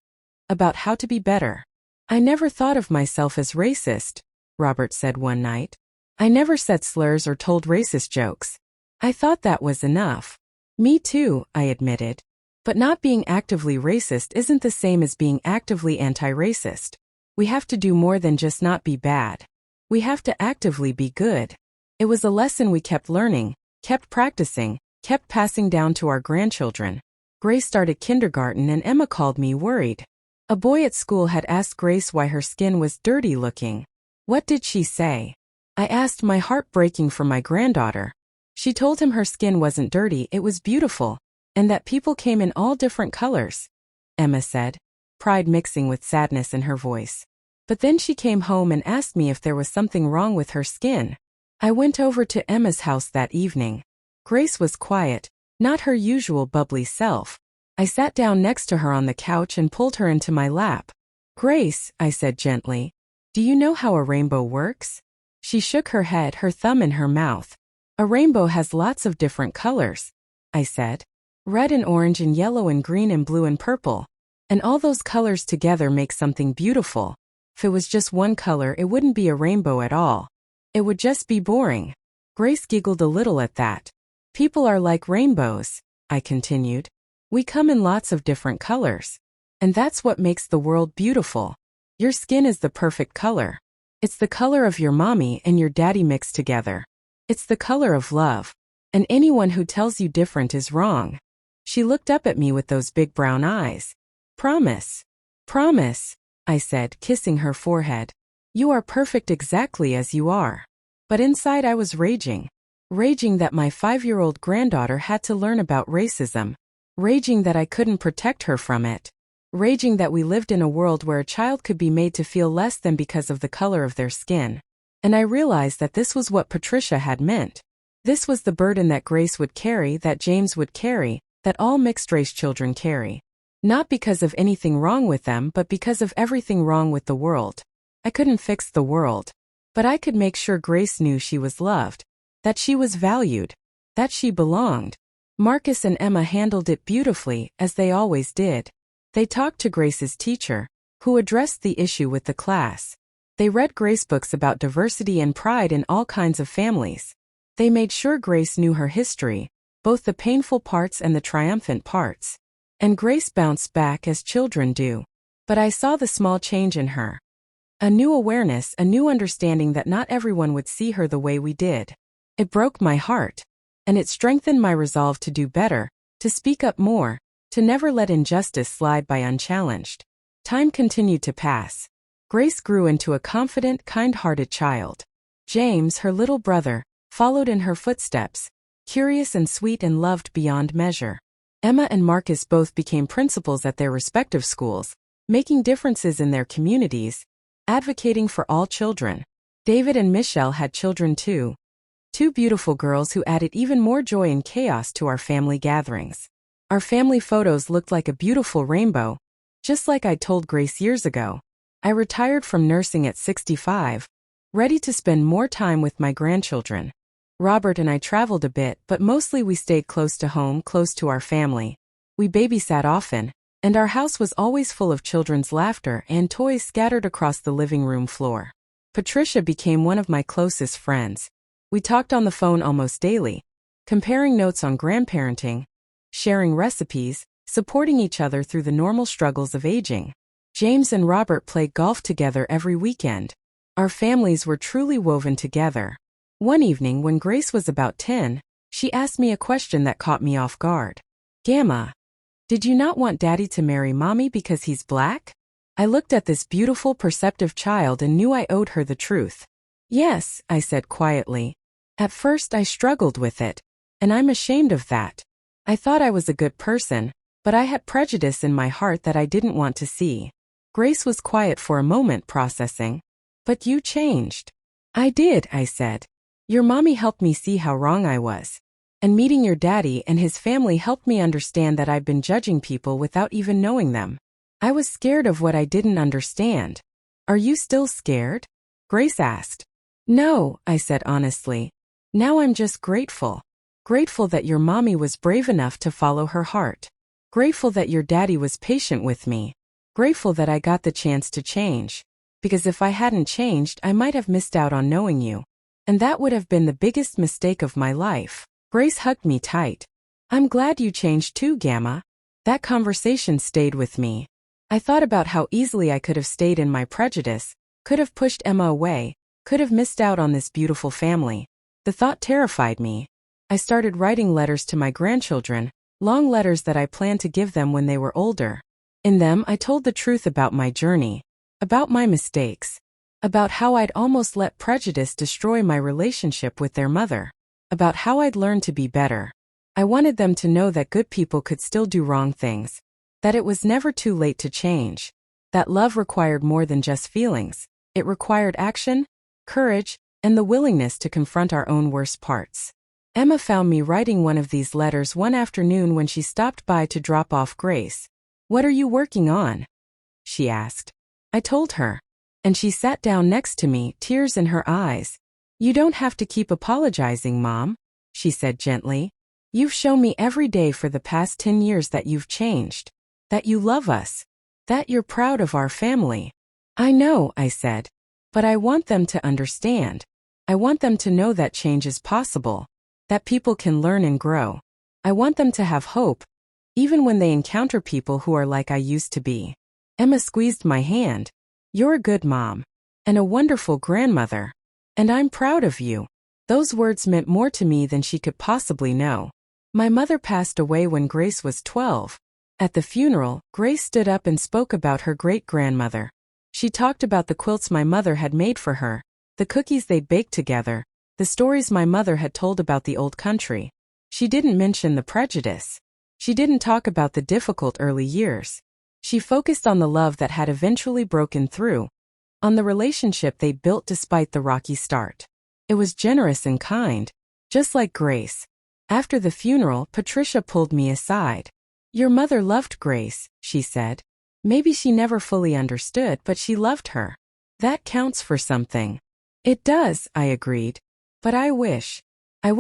about how to be better. "I never thought of myself as racist," Robert said one night. "I never said slurs or told racist jokes. I thought that was enough." "Me too," I admitted. "But not being actively racist isn't the same as being actively anti-racist. We have to do more than just not be bad. We have to actively be good." It was a lesson we kept learning, kept practicing, kept passing down to our grandchildren. Grace started kindergarten and Emma called me worried. A boy at school had asked Grace why her skin was dirty looking. What did she say? I asked, my heart breaking for my granddaughter. She told him her skin wasn't dirty, it was beautiful, and that people came in all different colors. Emma said, pride mixing with sadness in her voice. But then she came home and asked me if there was something wrong with her skin. I went over to Emma's house that evening. Grace was quiet, not her usual bubbly self. I sat down next to her on the couch and pulled her into my lap. "Grace," I said gently, "do you know how a rainbow works?" She shook her head, her thumb in her mouth. "A rainbow has lots of different colors," I said. "Red and orange and yellow and green and blue and purple. And all those colors together make something beautiful. If it was just one color, it wouldn't be a rainbow at all. It would just be boring." Grace giggled a little at that. "People are like rainbows," I continued. "We come in lots of different colors. And that's what makes the world beautiful. Your skin is the perfect color. It's the color of your mommy and your daddy mixed together. It's the color of love. And anyone who tells you different is wrong." She looked up at me with those big brown eyes. "Promise." "Promise," I said, kissing her forehead. "You are perfect exactly as you are." But inside I was raging. Raging that my 5-year-old granddaughter had to learn about racism. Raging that I couldn't protect her from it. Raging that we lived in a world where a child could be made to feel less than because of the color of their skin. And I realized that this was what Patricia had meant. This was the burden that Grace would carry, that James would carry, that all mixed-race children carry. Not because of anything wrong with them, but because of everything wrong with the world. I couldn't fix the world. But I could make sure Grace knew she was loved, that she was valued, that she belonged. Marcus and Emma handled it beautifully, as they always did. They talked to Grace's teacher, who addressed the issue with the class. They read Grace books about diversity and pride in all kinds of families. They made sure Grace knew her history, both the painful parts and the triumphant parts. And Grace bounced back as children do. But I saw the small change in her. A new awareness, a new understanding that not everyone would see her the way we did. It broke my heart. And it strengthened my resolve to do better, to speak up more, to never let injustice slide by unchallenged. Time continued to pass. Grace grew into a confident, kind-hearted child. James, her little brother, followed in her footsteps, curious and sweet and loved beyond measure. Emma and Marcus both became principals at their respective schools, making differences in their communities, advocating for all children. David and Michelle had children too. 2 beautiful girls who added even more joy and chaos to our family gatherings. Our family photos looked like a beautiful rainbow, just like I told Grace years ago. I retired from nursing at 65, ready to spend more time with my grandchildren. Robert and I traveled a bit, but mostly we stayed close to home, close to our family. We babysat often, and our house was always full of children's laughter and toys scattered across the living room floor. Patricia became one of my closest friends. We talked on the phone almost daily, comparing notes on grandparenting, sharing recipes, supporting each other through the normal struggles of aging. James and Robert played golf together every weekend. Our families were truly woven together. One evening when Grace was about 10, she asked me a question that caught me off guard. "Gamma, did you not want Daddy to marry Mommy because he's black?" I looked at this beautiful, perceptive child and knew I owed her the truth. "Yes," I said quietly. "At first I struggled with it, and I'm ashamed of that. I thought I was a good person, but I had prejudice in my heart that I didn't want to see." Grace was quiet for a moment, processing. "But you changed." "I did," I said. "Your mommy helped me see how wrong I was. And meeting your daddy and his family helped me understand that I've been judging people without even knowing them. I was scared of what I didn't understand." "Are you still scared?" Grace asked. "No," I said honestly. "Now I'm just grateful. Grateful that your mommy was brave enough to follow her heart." Grateful that your daddy was patient with me. Grateful that I got the chance to change. Because if I hadn't changed, I might have missed out on knowing you. And that would have been the biggest mistake of my life. Grace hugged me tight. I'm glad you changed too, Gamma. That conversation stayed with me. I thought about how easily I could have stayed in my prejudice, could have pushed Emma away, could have missed out on this beautiful family. The thought terrified me. I started writing letters to my grandchildren, long letters that I planned to give them when they were older. In them, I told the truth about my journey, about my mistakes, about how I'd almost let prejudice destroy my relationship with their mother, about how I'd learned to be better. I wanted them to know that good people could still do wrong things, that it was never too late to change, that love required more than just feelings. It required action, courage, and the willingness to confront our own worst parts. Emma found me writing one of these letters one afternoon when she stopped by to drop off Grace. What are you working on? She asked. I told her. And she sat down next to me, tears in her eyes. You don't have to keep apologizing, Mom, she said gently. You've shown me every day for the past 10 years that you've changed, that you love us, that you're proud of our family. I know, I said. But I want them to understand. I want them to know that change is possible, that people can learn and grow. I want them to have hope, even when they encounter people who are like I used to be. Emma squeezed my hand. You're a good mom, and a wonderful grandmother, and I'm proud of you. Those words meant more to me than she could possibly know. My mother passed away when Grace was 12. At the funeral, Grace stood up and spoke about her great-grandmother. She talked about the quilts my mother had made for her, the cookies they'd baked together, the stories my mother had told about the old country. She didn't mention the prejudice. She didn't talk about the difficult early years. She focused on the love that had eventually broken through, on the relationship they built despite the rocky start. It was generous and kind, just like Grace. After the funeral, Patricia pulled me aside. Your mother loved Grace, she said. Maybe she never fully understood, but she loved her. That counts for something. It does, I agreed. But I wish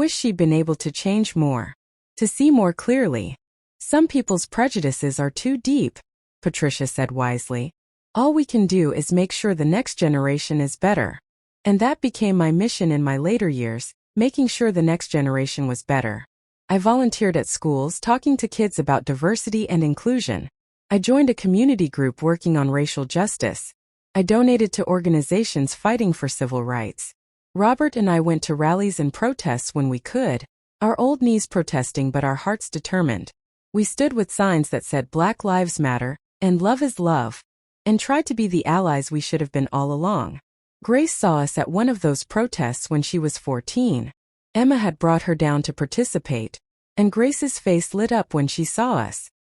she'd been able to change more, to see more clearly. Some people's prejudices are too deep, Patricia said wisely. All we can do is make sure the next generation is better. And that became my mission in my later years, making sure the next generation was better. I volunteered at schools talking to kids about diversity and inclusion. I joined a community group working on racial justice. I donated to organizations fighting for civil rights. Robert and I went to rallies and protests when we could, our old knees protesting but our hearts determined. We stood with signs that said Black Lives Matter, and Love is Love, and tried to be the allies we should have been all along. Grace saw us at one of those protests when she was 14. Emma had brought her down to participate, and Grace's face lit up when she saw us.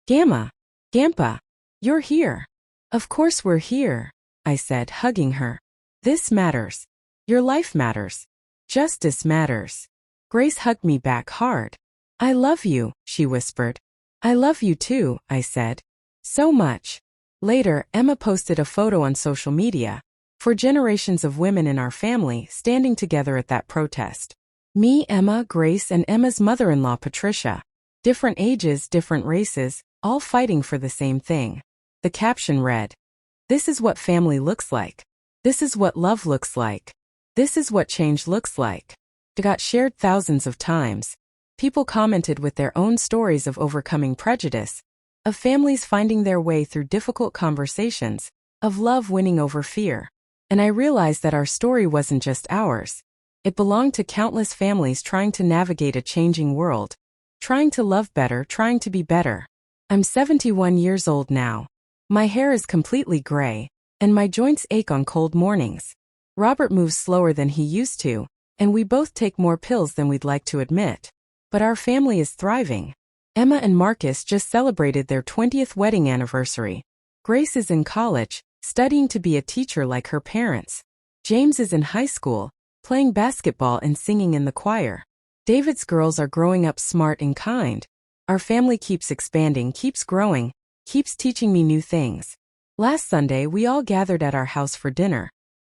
Gampa, you're here. Of course we're here, I said, hugging her. This matters. Your life matters. Justice matters. Grace hugged me back hard. I love you, she whispered. I love you too, I said. So much. Later, Emma posted a photo on social media. For generations of women in our family standing together at that protest. Me, Emma, Grace, and Emma's mother-in-law, Patricia. Different ages, different races, all fighting for the same thing. The caption read, "This is what family looks like. This is what love looks like. This is what change looks like." It got shared thousands of times. People commented with their own stories of overcoming prejudice, of families finding their way through difficult conversations, of love winning over fear. And I realized that our story wasn't just ours. It belonged to countless families trying to navigate a changing world, trying to love better, trying to be better. I'm 71 years old now. My hair is completely gray, and my joints ache on cold mornings. Robert moves slower than he used to, and we both take more pills than we'd like to admit. But our family is thriving. Emma and Marcus just celebrated their 20th wedding anniversary. Grace is in college, studying to be a teacher like her parents. James is in high school, playing basketball and singing in the choir. David's girls are growing up smart and kind. Our family keeps expanding, keeps growing, keeps teaching me new things. Last Sunday, we all gathered at our house for dinner.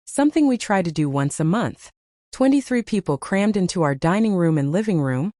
Something we try to do once a month. 23 people crammed into our dining room and living room.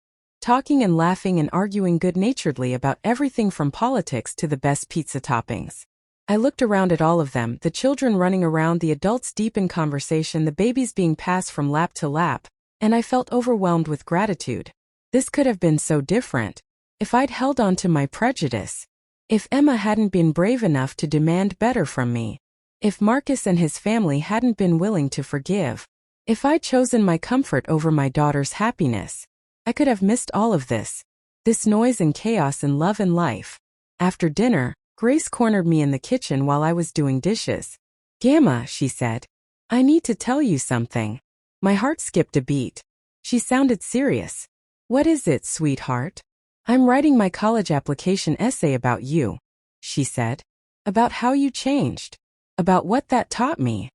talking and laughing and arguing good-naturedly about everything from politics to the best pizza toppings. I looked around at all of them, the children running around, the adults deep in conversation, the babies being passed from lap to lap, and I felt overwhelmed with gratitude. This could have been so different if I'd held on to my prejudice. If Emma hadn't been brave enough to demand better from me. If Marcus and his family hadn't been willing to forgive. If I'd chosen my comfort over my daughter's happiness. I could have missed all of this. This noise and chaos and love and life. After dinner, Grace cornered me in the kitchen while I was doing dishes. "Gamma," she said. "I need to tell you something." My heart skipped a beat. She sounded serious. "What is it, sweetheart?" "I'm writing my college application essay about you," she said. "About how you changed. About what that taught me."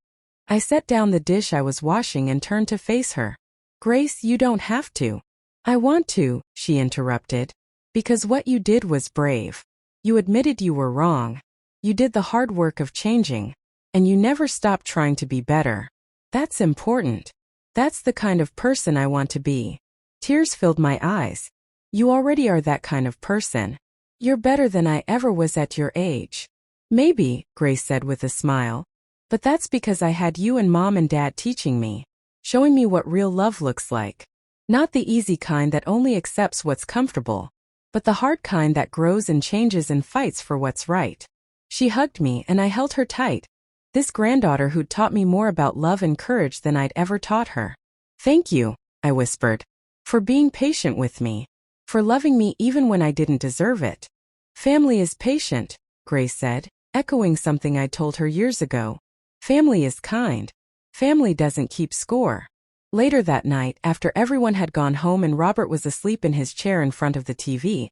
I set down the dish I was washing and turned to face her. "Grace, you don't have to." "I want to," she interrupted. "Because what you did was brave. You admitted you were wrong. You did the hard work of changing. And you never stopped trying to be better. That's important. That's the kind of person I want to be." Tears filled my eyes. "You already are that kind of person. You're better than I ever was at your age." "Maybe," Grace said with a smile. "But that's because I had you and Mom and Dad teaching me. Showing me what real love looks like. Not the easy kind that only accepts what's comfortable, but the hard kind that grows and changes and fights for what's right." She hugged me and I held her tight. This granddaughter who'd taught me more about love and courage than I'd ever taught her. "Thank you," I whispered. "For being patient with me. For loving me even when I didn't deserve it." "Family is patient," Grace said, echoing something I'd told her years ago. "Family is kind. Family doesn't keep score." Later that night, after everyone had gone home and Robert was asleep in his chair in front of the TV,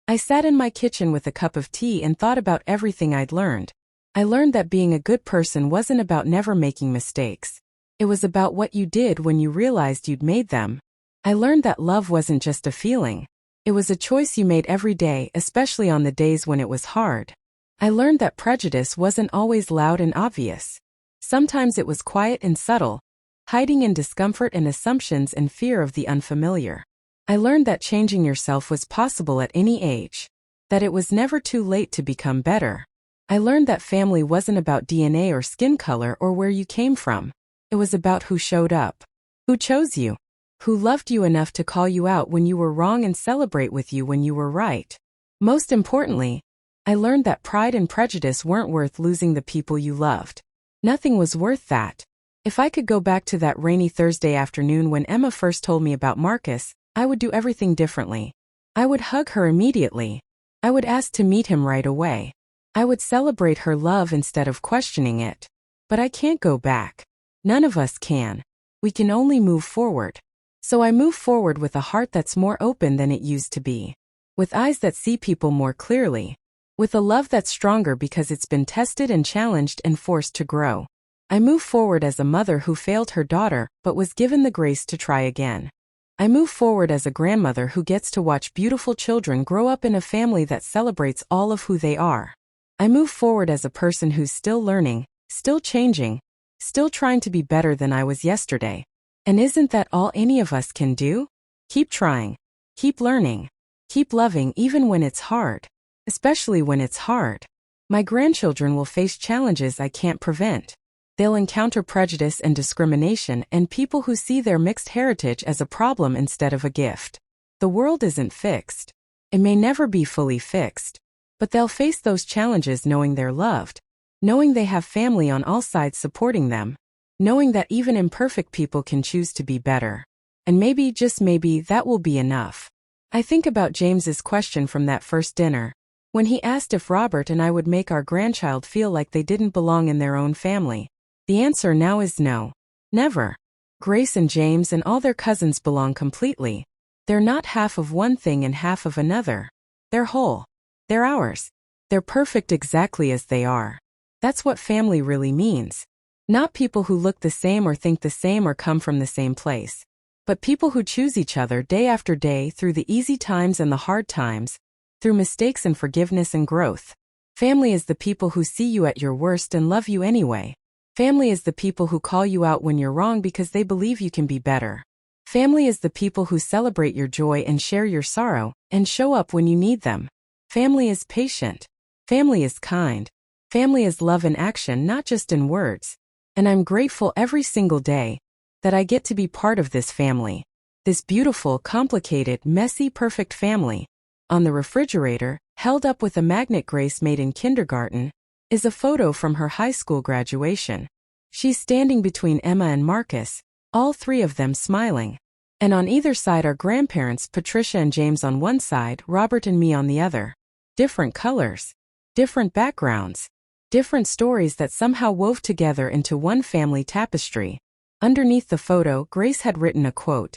I sat in my kitchen with a cup of tea and thought about everything I'd learned. I learned that being a good person wasn't about never making mistakes. It was about what you did when you realized you'd made them. I learned that love wasn't just a feeling. It was a choice you made every day, especially on the days when it was hard. I learned that prejudice wasn't always loud and obvious. Sometimes it was quiet and subtle, hiding in discomfort and assumptions and fear of the unfamiliar. I learned that changing yourself was possible at any age. That it was never too late to become better. I learned that family wasn't about DNA or skin color or where you came from. It was about who showed up. Who chose you. Who loved you enough to call you out when you were wrong and celebrate with you when you were right. Most importantly, I learned that pride and prejudice weren't worth losing the people you loved. Nothing was worth that. If I could go back to that rainy Thursday afternoon when Emma first told me about Marcus, I would do everything differently. I would hug her immediately. I would ask to meet him right away. I would celebrate her love instead of questioning it. But I can't go back. None of us can. We can only move forward. So I move forward with a heart that's more open than it used to be. With eyes that see people more clearly. With a love that's stronger because it's been tested and challenged and forced to grow. I move forward as a mother who failed her daughter but was given the grace to try again. I move forward as a grandmother who gets to watch beautiful children grow up in a family that celebrates all of who they are. I move forward as a person who's still learning, still changing, still trying to be better than I was yesterday. And isn't that all any of us can do? Keep trying. Keep learning. Keep loving even when it's hard. Especially when it's hard. My grandchildren will face challenges I can't prevent. They'll encounter prejudice and discrimination and people who see their mixed heritage as a problem instead of a gift. The world isn't fixed. It may never be fully fixed. But they'll face those challenges knowing they're loved. Knowing they have family on all sides supporting them. Knowing that even imperfect people can choose to be better. And maybe, just maybe, that will be enough. I think about James's question from that first dinner. When he asked if Robert and I would make our grandchild feel like they didn't belong in their own family. The answer now is no. Never. Grace and James and all their cousins belong completely. They're not half of one thing and half of another. They're whole. They're ours. They're perfect exactly as they are. That's what family really means. Not people who look the same or think the same or come from the same place. But people who choose each other day after day through the easy times and the hard times, through mistakes and forgiveness and growth. Family is the people who see you at your worst and love you anyway. Family is the people who call you out when you're wrong because they believe you can be better. Family is the people who celebrate your joy and share your sorrow, and show up when you need them. Family is patient. Family is kind. Family is love in action, not just in words. And I'm grateful every single day that I get to be part of this family. This beautiful, complicated, messy, perfect family. On the refrigerator, held up with a magnet Grace made in kindergarten, is a photo from her high school graduation. She's standing between Emma and Marcus, all three of them smiling. And on either side are grandparents, Patricia and James on one side, Robert and me on the other. Different colors. Different backgrounds. Different stories that somehow wove together into one family tapestry. Underneath the photo, Grace had written a quote.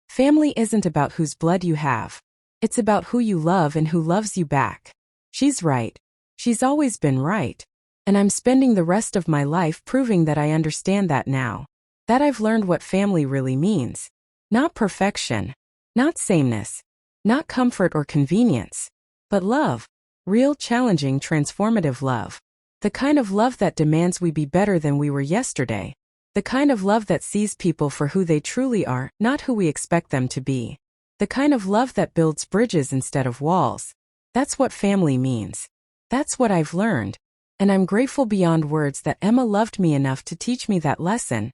"Family isn't about whose blood you have. It's about who you love and who loves you back." She's right. She's always been right. And I'm spending the rest of my life proving that I understand that now. That I've learned what family really means. Not perfection. Not sameness. Not comfort or convenience. But love. Real, challenging, transformative love. The kind of love that demands we be better than we were yesterday. The kind of love that sees people for who they truly are, not who we expect them to be. The kind of love that builds bridges instead of walls. That's what family means. That's what I've learned. And I'm grateful beyond words that Emma loved me enough to teach me that lesson.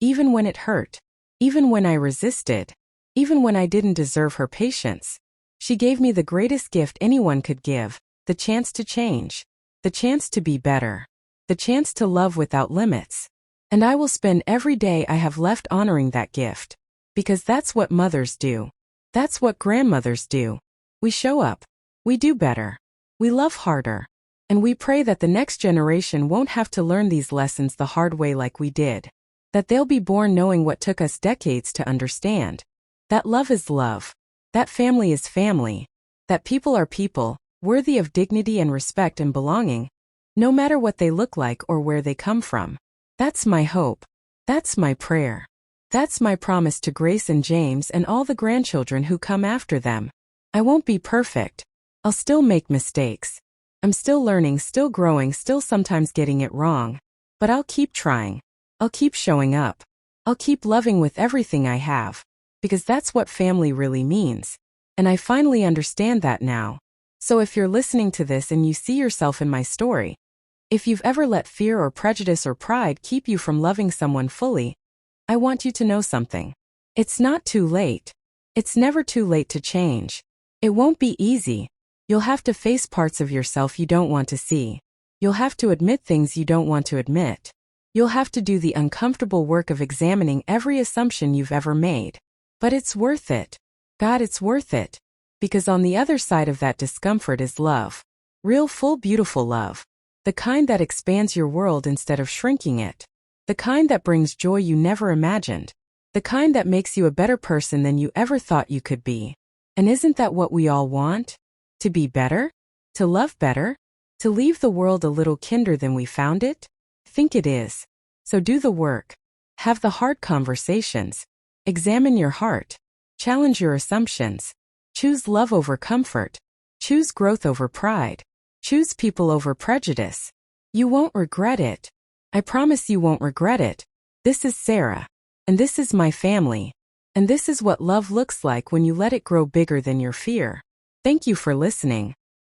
Even when it hurt. Even when I resisted. Even when I didn't deserve her patience. She gave me the greatest gift anyone could give, the chance to change. The chance to be better. The chance to love without limits. And I will spend every day I have left honoring that gift. Because that's what mothers do. That's what grandmothers do. We show up. We do better. We love harder. And we pray that the next generation won't have to learn these lessons the hard way like we did. That they'll be born knowing what took us decades to understand. That love is love. That family is family. That people are people, worthy of dignity and respect and belonging, no matter what they look like or where they come from. That's my hope. That's my prayer. That's my promise to Grace and James and all the grandchildren who come after them. I won't be perfect. I'll still make mistakes. I'm still learning, still growing, still sometimes getting it wrong. But I'll keep trying. I'll keep showing up. I'll keep loving with everything I have. Because that's what family really means. And I finally understand that now. So if you're listening to this and you see yourself in my story, if you've ever let fear or prejudice or pride keep you from loving someone fully, I want you to know something. It's not too late. It's never too late to change. It won't be easy. You'll have to face parts of yourself you don't want to see. You'll have to admit things you don't want to admit. You'll have to do the uncomfortable work of examining every assumption you've ever made. But it's worth it. God, it's worth it. Because on the other side of that discomfort is love. Real, full, beautiful love. The kind that expands your world instead of shrinking it. The kind that brings joy you never imagined. The kind that makes you a better person than you ever thought you could be. And isn't that what we all want? To be better? To love better? To leave the world a little kinder than we found it? Think it is. So do the work. Have the hard conversations. Examine your heart. Challenge your assumptions. Choose love over comfort. Choose growth over pride. Choose people over prejudice. You won't regret it. I promise you won't regret it. This is Sarah. And this is my family. And this is what love looks like when you let it grow bigger than your fear. Thank you for listening.